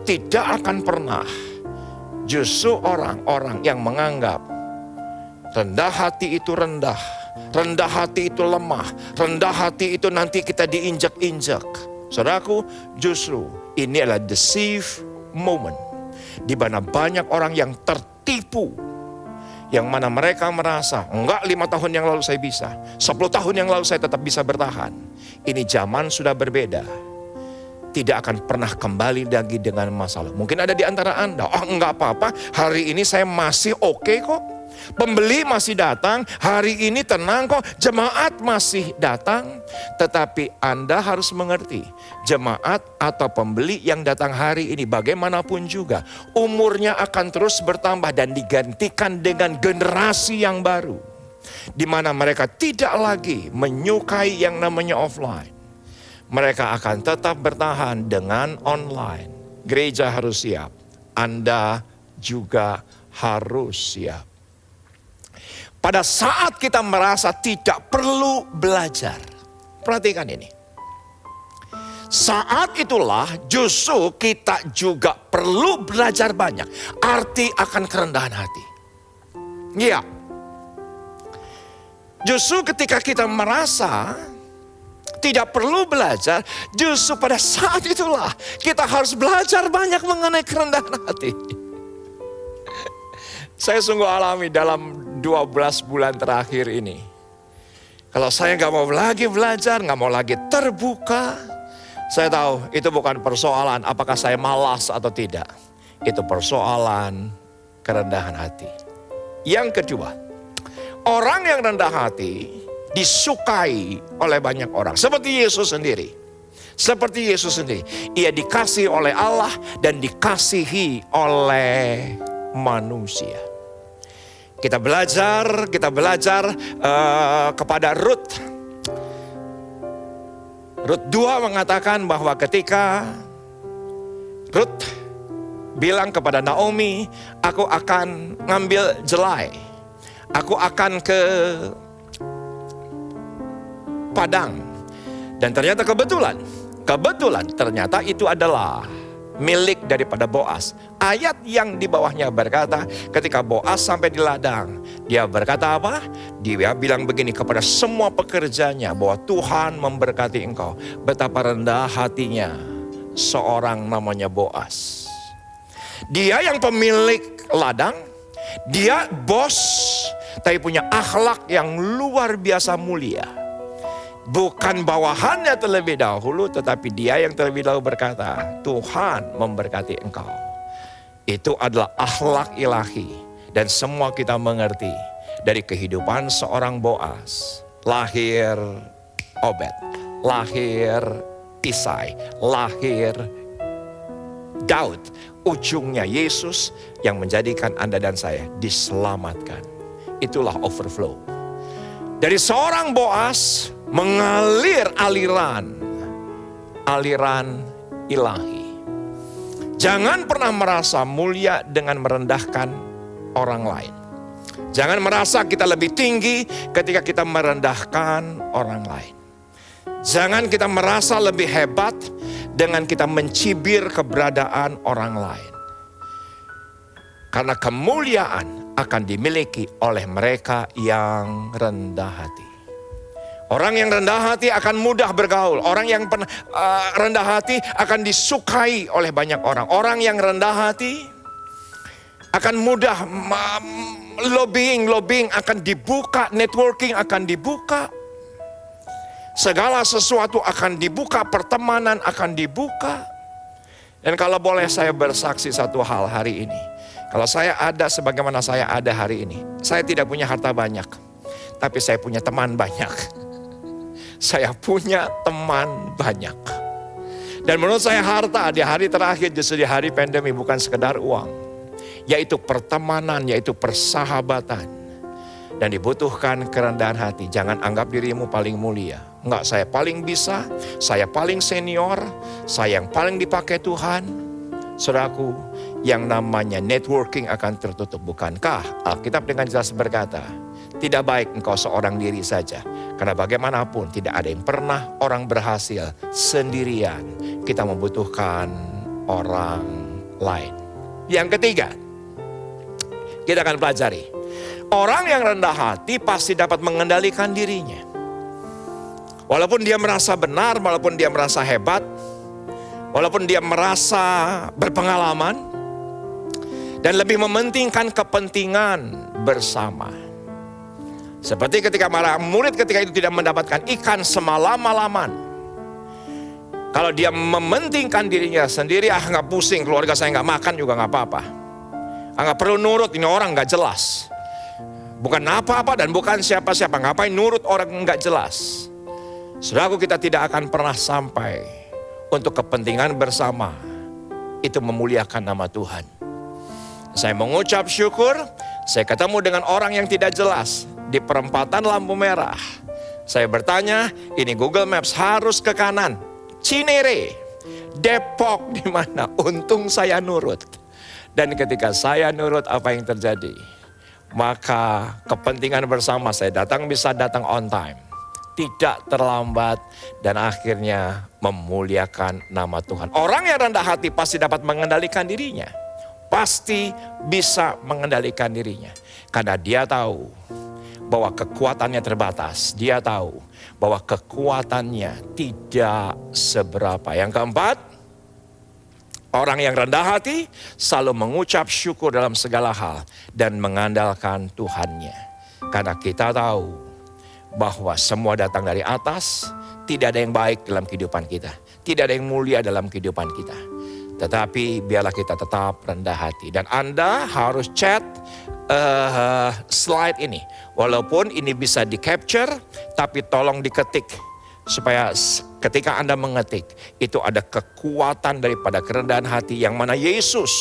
Tidak akan pernah. Justru orang-orang yang menganggap rendah hati itu rendah. Rendah hati itu lemah. Rendah hati itu nanti kita diinjak-injak. Saudaraku, justru ini adalah deceive moment. Di mana banyak orang yang tertipu. Yang mana mereka merasa, enggak 5 tahun yang lalu saya bisa. 10 tahun yang lalu saya tetap bisa bertahan. Ini zaman sudah berbeda. Tidak akan pernah kembali lagi dengan masalah. Mungkin ada di antara Anda, oh enggak apa-apa, hari ini saya masih oke kok. Pembeli masih datang, hari ini tenang kok, jemaat masih datang. Tetapi Anda harus mengerti, jemaat atau pembeli yang datang hari ini bagaimanapun juga, umurnya akan terus bertambah dan digantikan dengan generasi yang baru. Di mana mereka tidak lagi menyukai yang namanya offline. Mereka akan tetap bertahan dengan online. Gereja harus siap, Anda juga harus siap. Pada saat kita merasa tidak perlu belajar. Perhatikan ini. Saat itulah justru kita juga perlu belajar banyak. Arti akan kerendahan hati. Iya. Justru ketika kita merasa tidak perlu belajar, justru pada saat itulah kita harus belajar banyak mengenai kerendahan hati. Saya sungguh alami dalam 12 bulan terakhir ini. Kalau saya gak mau lagi belajar, gak mau lagi terbuka, saya tahu itu bukan persoalan apakah saya malas atau tidak. Itu persoalan kerendahan hati. Yang kedua, orang yang rendah hati disukai oleh banyak orang. Seperti Yesus sendiri. Seperti Yesus sendiri. Ia dikasihi oleh Allah dan dikasihi oleh manusia. Kita belajar kepada Rut. Rut 2 mengatakan bahwa ketika Rut bilang kepada Naomi, aku akan ngambil jelai. Aku akan ke padang. Dan ternyata kebetulan ternyata itu adalah milik daripada Boas. Ayat yang di bawahnya berkata, ketika Boas sampai di ladang, dia berkata apa? Dia bilang begini kepada semua pekerjanya, bahwa Tuhan memberkati engkau. Betapa rendah hatinya seorang namanya Boas. Dia yang pemilik ladang, dia bos, tapi punya akhlak yang luar biasa mulia. Bukan bawahannya terlebih dahulu, tetapi dia yang terlebih dahulu berkata, Tuhan memberkati engkau. Itu adalah akhlak ilahi. Dan semua kita mengerti dari kehidupan seorang Boas. Lahir Obed, lahir Isai, lahir Daud. Ujungnya Yesus yang menjadikan Anda dan saya diselamatkan. Itulah overflow. Dari seorang Boas mengalir aliran ilahi. Jangan pernah merasa mulia dengan merendahkan orang lain. Jangan merasa kita lebih tinggi ketika kita merendahkan orang lain. Jangan kita merasa lebih hebat dengan kita mencibir keberadaan orang lain. Karena kemuliaan akan dimiliki oleh mereka yang rendah hati. Orang yang rendah hati akan mudah bergaul. Orang yang rendah hati akan disukai oleh banyak orang. Orang yang rendah hati akan mudah lobbying akan dibuka, networking akan dibuka. Segala sesuatu akan dibuka, pertemanan akan dibuka. Dan kalau boleh saya bersaksi satu hal hari ini. Kalau saya ada sebagaimana saya ada hari ini. Saya tidak punya harta banyak. Tapi saya punya teman banyak. Saya punya teman banyak. Dan menurut saya harta di hari terakhir justru di hari pandemi bukan sekedar uang. Yaitu pertemanan, yaitu persahabatan. Dan dibutuhkan kerendahan hati. Jangan anggap dirimu paling mulia. Enggak, saya paling bisa, saya paling senior, saya yang paling dipakai Tuhan. Saudaraku, yang namanya networking akan tertutup. Bukankah Alkitab dengan jelas berkata, tidak baik engkau seorang diri saja. Karena bagaimanapun tidak ada yang pernah orang berhasil sendirian. Kita membutuhkan orang lain. Yang ketiga, kita akan pelajari. Orang yang rendah hati pasti dapat mengendalikan dirinya. Walaupun dia merasa benar, walaupun dia merasa hebat, walaupun dia merasa berpengalaman, dan lebih mementingkan kepentingan bersama. Seperti ketika para murid ketika itu tidak mendapatkan ikan semalam-malaman. Kalau dia mementingkan dirinya sendiri, nggak pusing, keluarga saya nggak makan juga nggak apa-apa. Nggak perlu nurut, ini orang nggak jelas. Bukan apa-apa dan bukan siapa-siapa, ngapain nurut orang nggak jelas. Saudaraku, kita tidak akan pernah sampai untuk kepentingan bersama. Itu memuliakan nama Tuhan. Saya mengucap syukur, saya ketemu dengan orang yang tidak jelas di perempatan lampu merah. Saya bertanya, ini Google Maps harus ke kanan. Cinere, Depok di mana? Untung saya nurut. Dan ketika saya nurut, apa yang terjadi? Maka kepentingan bersama saya bisa datang on time. Tidak terlambat dan akhirnya memuliakan nama Tuhan. Orang yang rendah hati pasti dapat mengendalikan dirinya. Pasti bisa mengendalikan dirinya. Karena dia tahu bahwa kekuatannya terbatas. Dia tahu bahwa kekuatannya tidak seberapa. Yang keempat, orang yang rendah hati selalu mengucap syukur dalam segala hal dan mengandalkan Tuhannya. Karena kita tahu bahwa semua datang dari atas, tidak ada yang baik dalam kehidupan kita. Tidak ada yang mulia dalam kehidupan kita. Tetapi biarlah kita tetap rendah hati. Dan Anda harus chat slide ini. Walaupun ini bisa di capture, tapi tolong diketik. Supaya ketika Anda mengetik, itu ada kekuatan daripada kerendahan hati yang mana Yesus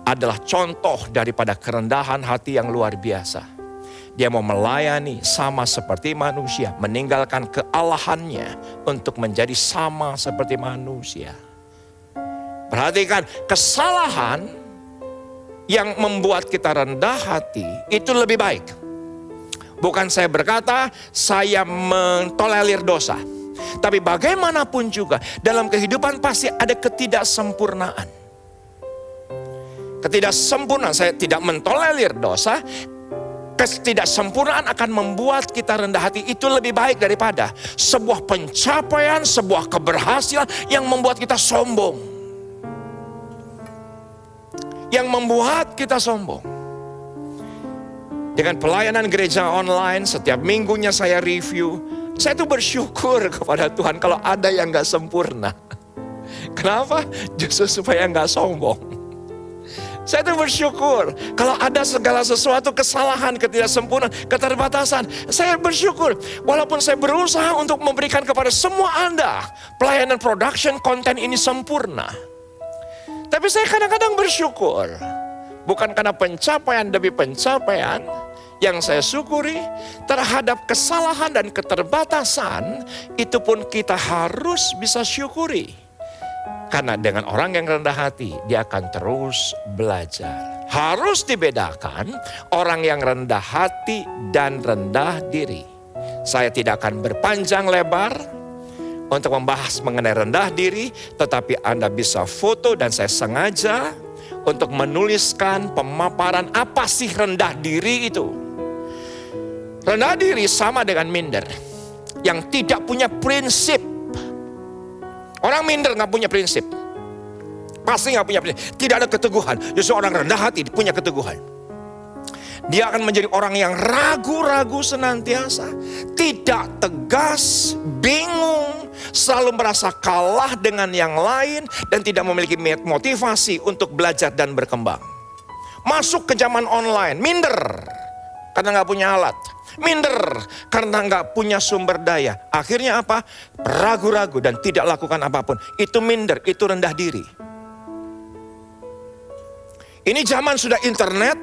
adalah contoh daripada kerendahan hati yang luar biasa. Dia mau melayani sama seperti manusia, meninggalkan kealahannya untuk menjadi sama seperti manusia. Perhatikan, kesalahan yang membuat kita rendah hati itu lebih baik. Bukan saya berkata saya mentolerir dosa. Tapi bagaimanapun juga dalam kehidupan pasti ada ketidaksempurnaan. Ketidaksempurnaan, saya tidak mentolerir dosa. Ketidaksempurnaan akan membuat kita rendah hati. Itu lebih baik daripada sebuah pencapaian, sebuah keberhasilan yang membuat kita sombong. Yang membuat kita sombong. Dengan pelayanan gereja online, setiap minggunya saya review. Saya tuh bersyukur kepada Tuhan kalau ada yang gak sempurna. Kenapa? Justru supaya gak sombong. Saya tuh bersyukur kalau ada segala sesuatu kesalahan, ketidaksempurnaan, keterbatasan. Saya bersyukur walaupun saya berusaha untuk memberikan kepada semua Anda pelayanan production konten ini sempurna. Tapi saya kadang-kadang bersyukur. Bukan karena pencapaian demi pencapaian. Yang saya syukuri terhadap kesalahan dan keterbatasan. Itu pun kita harus bisa syukuri. Karena dengan orang yang rendah hati, dia akan terus belajar. Harus dibedakan orang yang rendah hati dan rendah diri. Saya tidak akan berpanjang lebar untuk membahas mengenai rendah diri, tetapi Anda bisa foto dan saya sengaja untuk menuliskan pemaparan apa sih rendah diri itu. Rendah diri sama dengan minder, yang tidak punya prinsip. Orang minder gak punya prinsip. Pasti gak punya prinsip. Tidak ada keteguhan. Justru orang rendah hati punya keteguhan. Dia akan menjadi orang yang ragu-ragu senantiasa. Tidak tegas, bingung, selalu merasa kalah dengan yang lain. Dan tidak memiliki motivasi untuk belajar dan berkembang. Masuk ke zaman online, minder. Karena gak punya alat. Minder karena gak punya sumber daya. Akhirnya apa? Ragu-ragu dan tidak lakukan apapun. Itu minder, itu rendah diri. Ini zaman sudah internet,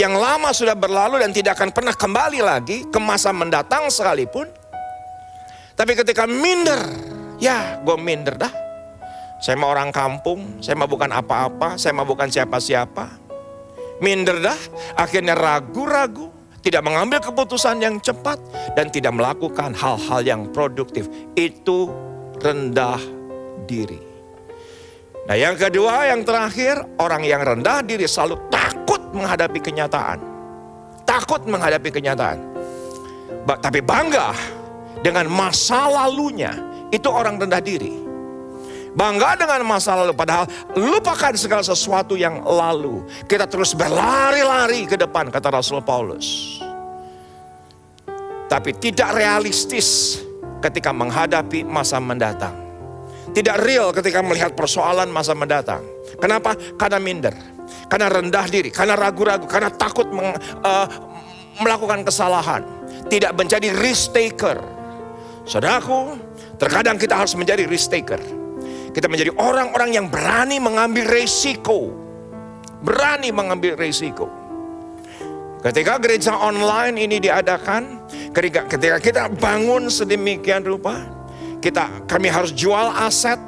yang lama sudah berlalu dan tidak akan pernah kembali lagi ke masa mendatang sekalipun. Tapi ketika minder, ya gue minder dah. Saya mah orang kampung, saya mah bukan apa-apa, saya mah bukan siapa-siapa. Minder dah, akhirnya ragu-ragu. Tidak mengambil keputusan yang cepat dan tidak melakukan hal-hal yang produktif. Itu rendah diri. Nah yang kedua, yang terakhir, orang yang rendah diri selalu takut menghadapi kenyataan. Takut menghadapi kenyataan. Tapi bangga dengan masa lalunya. Itu orang rendah diri. Bangga dengan masa lalu, padahal lupakan segala sesuatu yang lalu. Kita terus berlari-lari ke depan, kata Rasul Paulus. Tapi tidak realistis ketika menghadapi masa mendatang. Tidak real ketika melihat persoalan masa mendatang. Kenapa? Karena minder, karena rendah diri, karena ragu-ragu, karena takut melakukan kesalahan. Tidak menjadi risk taker. Saudaraku, terkadang kita harus menjadi risk taker. Kita menjadi orang-orang yang berani mengambil resiko. Berani mengambil resiko. Ketika gereja online ini diadakan, ketika kita bangun sedemikian rupa, kami harus jual aset.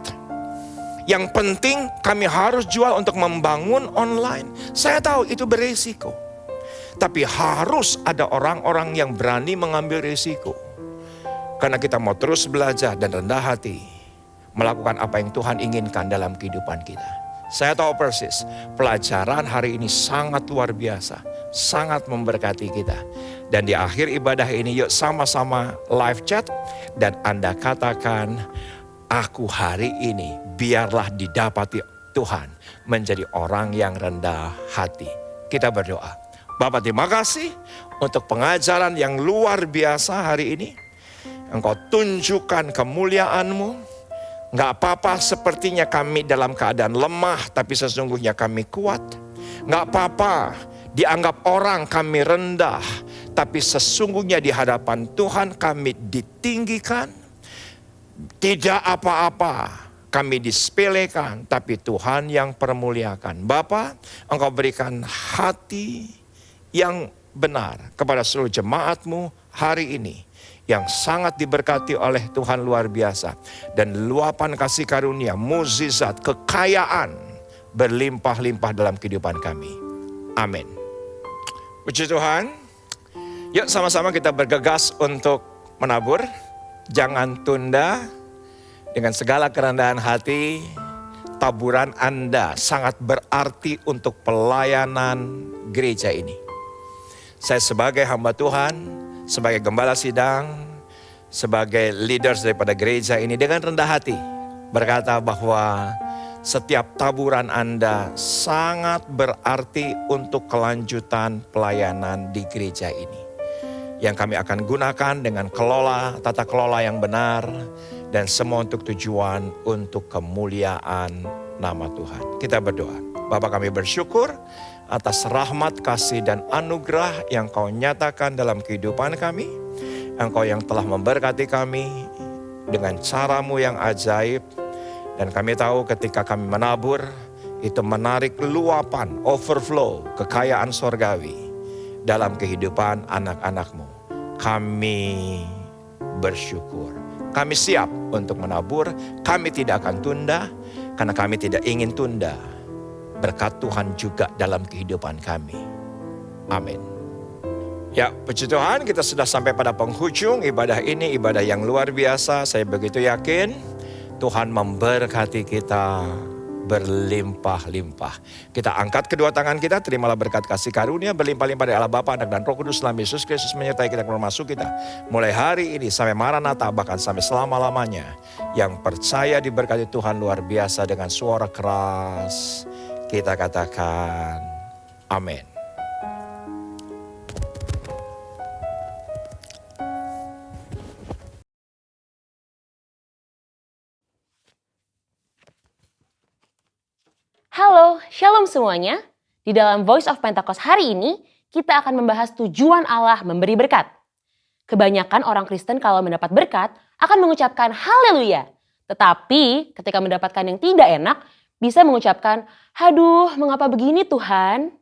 Yang penting kami harus jual untuk membangun online. Saya tahu itu beresiko. Tapi harus ada orang-orang yang berani mengambil resiko. Karena kita mau terus belajar dan rendah hati. Melakukan apa yang Tuhan inginkan dalam kehidupan kita. Saya tahu persis, pelajaran hari ini sangat luar biasa. Sangat memberkati kita. Dan di akhir ibadah ini yuk sama-sama live chat. Dan Anda katakan, aku hari ini biarlah didapati Tuhan menjadi orang yang rendah hati. Kita berdoa. Bapa, terima kasih untuk pengajaran yang luar biasa hari ini. Engkau tunjukkan kemuliaan-Mu. Gak apa-apa sepertinya kami dalam keadaan lemah, tapi sesungguhnya kami kuat. Gak apa-apa dianggap orang kami rendah, tapi sesungguhnya di hadapan Tuhan kami ditinggikan. Tidak apa-apa kami disepelekan, tapi Tuhan yang permuliakan. Bapa, Engkau berikan hati yang benar kepada seluruh jemaat-Mu hari ini. Yang sangat diberkati oleh Tuhan luar biasa. Dan luapan kasih karunia, mukjizat, kekayaan berlimpah-limpah dalam kehidupan kami. Amin. Puji Tuhan. Yuk sama-sama kita bergegas untuk menabur. Jangan tunda. Dengan segala kerendahan hati, taburan Anda sangat berarti untuk pelayanan gereja ini. Saya sebagai hamba Tuhan, sebagai gembala sidang, sebagai leaders daripada gereja ini dengan rendah hati berkata bahwa setiap taburan Anda sangat berarti untuk kelanjutan pelayanan di gereja ini. Yang kami akan gunakan dengan tata kelola yang benar dan semua untuk tujuan untuk kemuliaan nama Tuhan. Kita berdoa. Bapa, kami bersyukur atas rahmat, kasih, dan anugerah yang Kau nyatakan dalam kehidupan kami. Engkau yang telah memberkati kami dengan cara-Mu yang ajaib. Dan kami tahu ketika kami menabur, itu menarik luapan, overflow, kekayaan sorgawi dalam kehidupan anak-anak-Mu. Kami bersyukur. Kami siap untuk menabur, kami tidak akan tunda, karena kami tidak ingin tunda. berkat Tuhan juga dalam kehidupan kami. Amin. Ya, puji Tuhan, kita sudah sampai pada penghujung ibadah ini, ibadah yang luar biasa. Saya begitu yakin Tuhan memberkati kita berlimpah-limpah. Kita angkat kedua tangan kita, terimalah berkat kasih karunia berlimpah-limpah dari Allah Bapa, Anak dan Roh Kudus dalam Yesus Kristus menyertai kita keluar masuk kita. Mulai hari ini sampai Maranatha, bahkan sampai selama-lamanya. Yang percaya diberkati Tuhan luar biasa dengan suara keras. Kita katakan amin. Halo, shalom semuanya. Di dalam Voice of Pentecost hari ini, kita akan membahas tujuan Allah memberi berkat. Kebanyakan orang Kristen kalau mendapat berkat, akan mengucapkan haleluya. Tetapi ketika mendapatkan yang tidak enak, bisa mengucapkan, "Aduh, mengapa begini Tuhan?"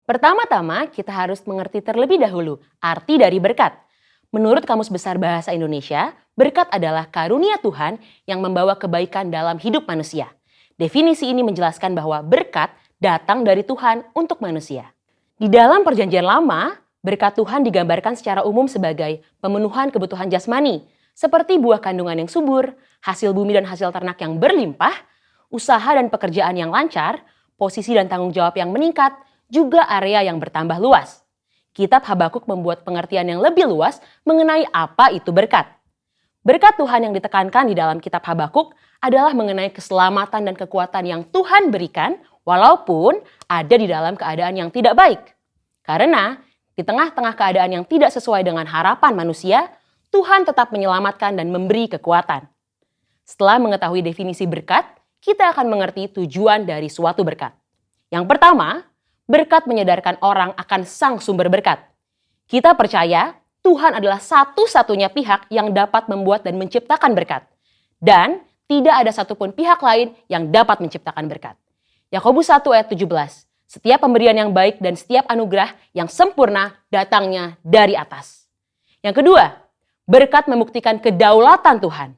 Pertama-tama, kita harus mengerti terlebih dahulu arti dari berkat. Menurut Kamus Besar Bahasa Indonesia, berkat adalah karunia Tuhan yang membawa kebaikan dalam hidup manusia. Definisi ini menjelaskan bahwa berkat datang dari Tuhan untuk manusia. Di dalam Perjanjian Lama, berkat Tuhan digambarkan secara umum sebagai pemenuhan kebutuhan jasmani, seperti buah kandungan yang subur, hasil bumi dan hasil ternak yang berlimpah, usaha dan pekerjaan yang lancar, posisi dan tanggung jawab yang meningkat, juga area yang bertambah luas. Kitab Habakuk membuat pengertian yang lebih luas mengenai apa itu berkat. Berkat Tuhan yang ditekankan di dalam kitab Habakuk adalah mengenai keselamatan dan kekuatan yang Tuhan berikan walaupun ada di dalam keadaan yang tidak baik. Karena di tengah-tengah keadaan yang tidak sesuai dengan harapan manusia, Tuhan tetap menyelamatkan dan memberi kekuatan. Setelah mengetahui definisi berkat, kita akan mengerti tujuan dari suatu berkat. Yang pertama, berkat menyadarkan orang akan sang sumber berkat. Kita percaya Tuhan adalah satu-satunya pihak yang dapat membuat dan menciptakan berkat. Dan tidak ada satupun pihak lain yang dapat menciptakan berkat. Yakobus 1 ayat 17. Setiap pemberian yang baik dan setiap anugerah yang sempurna datangnya dari atas. Yang kedua, berkat membuktikan kedaulatan Tuhan.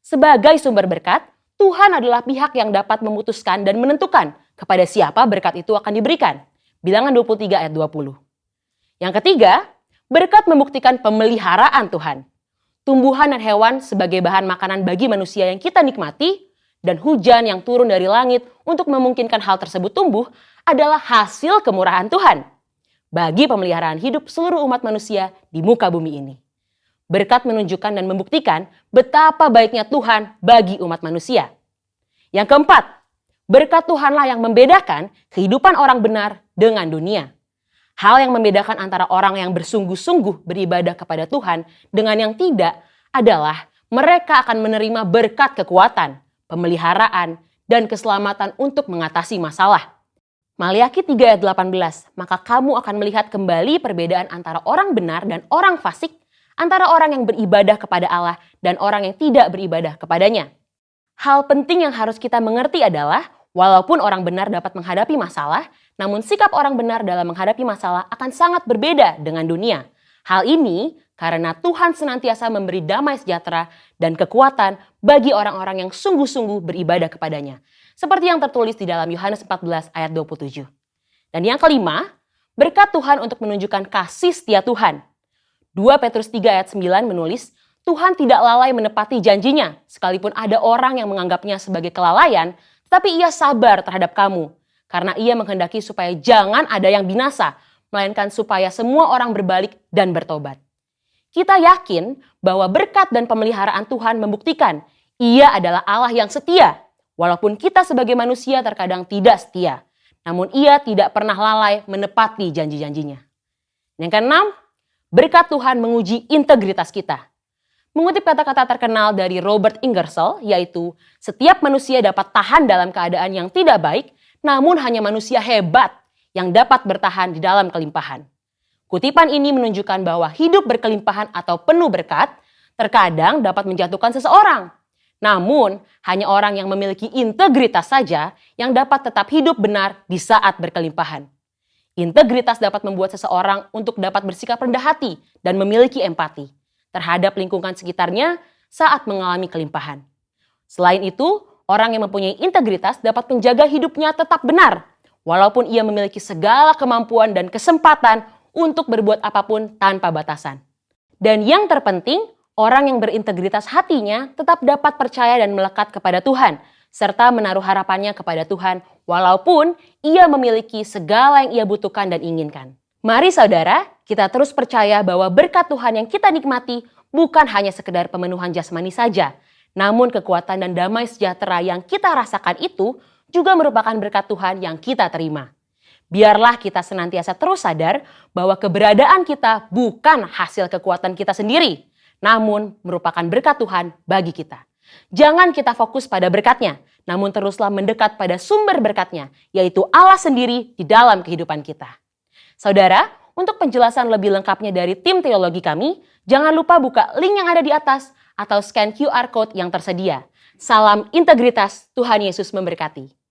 Sebagai sumber berkat, Tuhan adalah pihak yang dapat memutuskan dan menentukan kepada siapa berkat itu akan diberikan. Bilangan 23 ayat 20. Yang ketiga, berkat membuktikan pemeliharaan Tuhan. Tumbuhan dan hewan sebagai bahan makanan bagi manusia yang kita nikmati, dan hujan yang turun dari langit untuk memungkinkan hal tersebut tumbuh adalah hasil kemurahan Tuhan bagi pemeliharaan hidup seluruh umat manusia di muka bumi ini. Berkat menunjukkan dan membuktikan betapa baiknya Tuhan bagi umat manusia. Yang keempat, berkat Tuhanlah yang membedakan kehidupan orang benar dengan dunia. Hal yang membedakan antara orang yang bersungguh-sungguh beribadah kepada Tuhan dengan yang tidak adalah mereka akan menerima berkat kekuatan, pemeliharaan, dan keselamatan untuk mengatasi masalah. Maliaki 3 ayat 18, maka kamu akan melihat kembali perbedaan antara orang benar dan orang fasik, antara orang yang beribadah kepada Allah dan orang yang tidak beribadah kepadanya. Hal penting yang harus kita mengerti adalah, walaupun orang benar dapat menghadapi masalah, namun sikap orang benar dalam menghadapi masalah akan sangat berbeda dengan dunia. Hal ini karena Tuhan senantiasa memberi damai sejahtera dan kekuatan bagi orang-orang yang sungguh-sungguh beribadah kepadanya. Seperti yang tertulis di dalam Yohanes 14 ayat 27. Dan yang kelima, berkat Tuhan untuk menunjukkan kasih setia Tuhan. 2 Petrus 3 ayat 9 menulis, Tuhan tidak lalai menepati janjinya, sekalipun ada orang yang menganggapnya sebagai kelalaian, tetapi ia sabar terhadap kamu. Karena ia menghendaki supaya jangan ada yang binasa, melainkan supaya semua orang berbalik dan bertobat. Kita yakin bahwa berkat dan pemeliharaan Tuhan membuktikan ia adalah Allah yang setia. Walaupun kita sebagai manusia terkadang tidak setia, namun ia tidak pernah lalai menepati janji-janjinya. Yang keenam, berkat Tuhan menguji integritas kita. Mengutip kata-kata terkenal dari Robert Ingersoll, yaitu setiap manusia dapat tahan dalam keadaan yang tidak baik, namun hanya manusia hebat yang dapat bertahan di dalam kelimpahan. Kutipan ini menunjukkan bahwa hidup berkelimpahan atau penuh berkat terkadang dapat menjatuhkan seseorang. Namun, hanya orang yang memiliki integritas saja yang dapat tetap hidup benar di saat berkelimpahan. Integritas dapat membuat seseorang untuk dapat bersikap rendah hati dan memiliki empati terhadap lingkungan sekitarnya saat mengalami kelimpahan. Selain itu, orang yang mempunyai integritas dapat menjaga hidupnya tetap benar, walaupun ia memiliki segala kemampuan dan kesempatan untuk berbuat apapun tanpa batasan. Dan yang terpenting, orang yang berintegritas hatinya tetap dapat percaya dan melekat kepada Tuhan, serta menaruh harapannya kepada Tuhan, walaupun ia memiliki segala yang ia butuhkan dan inginkan. Mari saudara, kita terus percaya bahwa berkat Tuhan yang kita nikmati bukan hanya sekedar pemenuhan jasmani saja, namun kekuatan dan damai sejahtera yang kita rasakan itu juga merupakan berkat Tuhan yang kita terima. Biarlah kita senantiasa terus sadar bahwa keberadaan kita bukan hasil kekuatan kita sendiri, namun merupakan berkat Tuhan bagi kita. Jangan kita fokus pada berkatnya, namun teruslah mendekat pada sumber berkatnya, yaitu Allah sendiri di dalam kehidupan kita. Saudara, untuk penjelasan lebih lengkapnya dari tim teologi kami, jangan lupa buka link yang ada di atas atau scan QR Code yang tersedia. Salam integritas, Tuhan Yesus memberkati.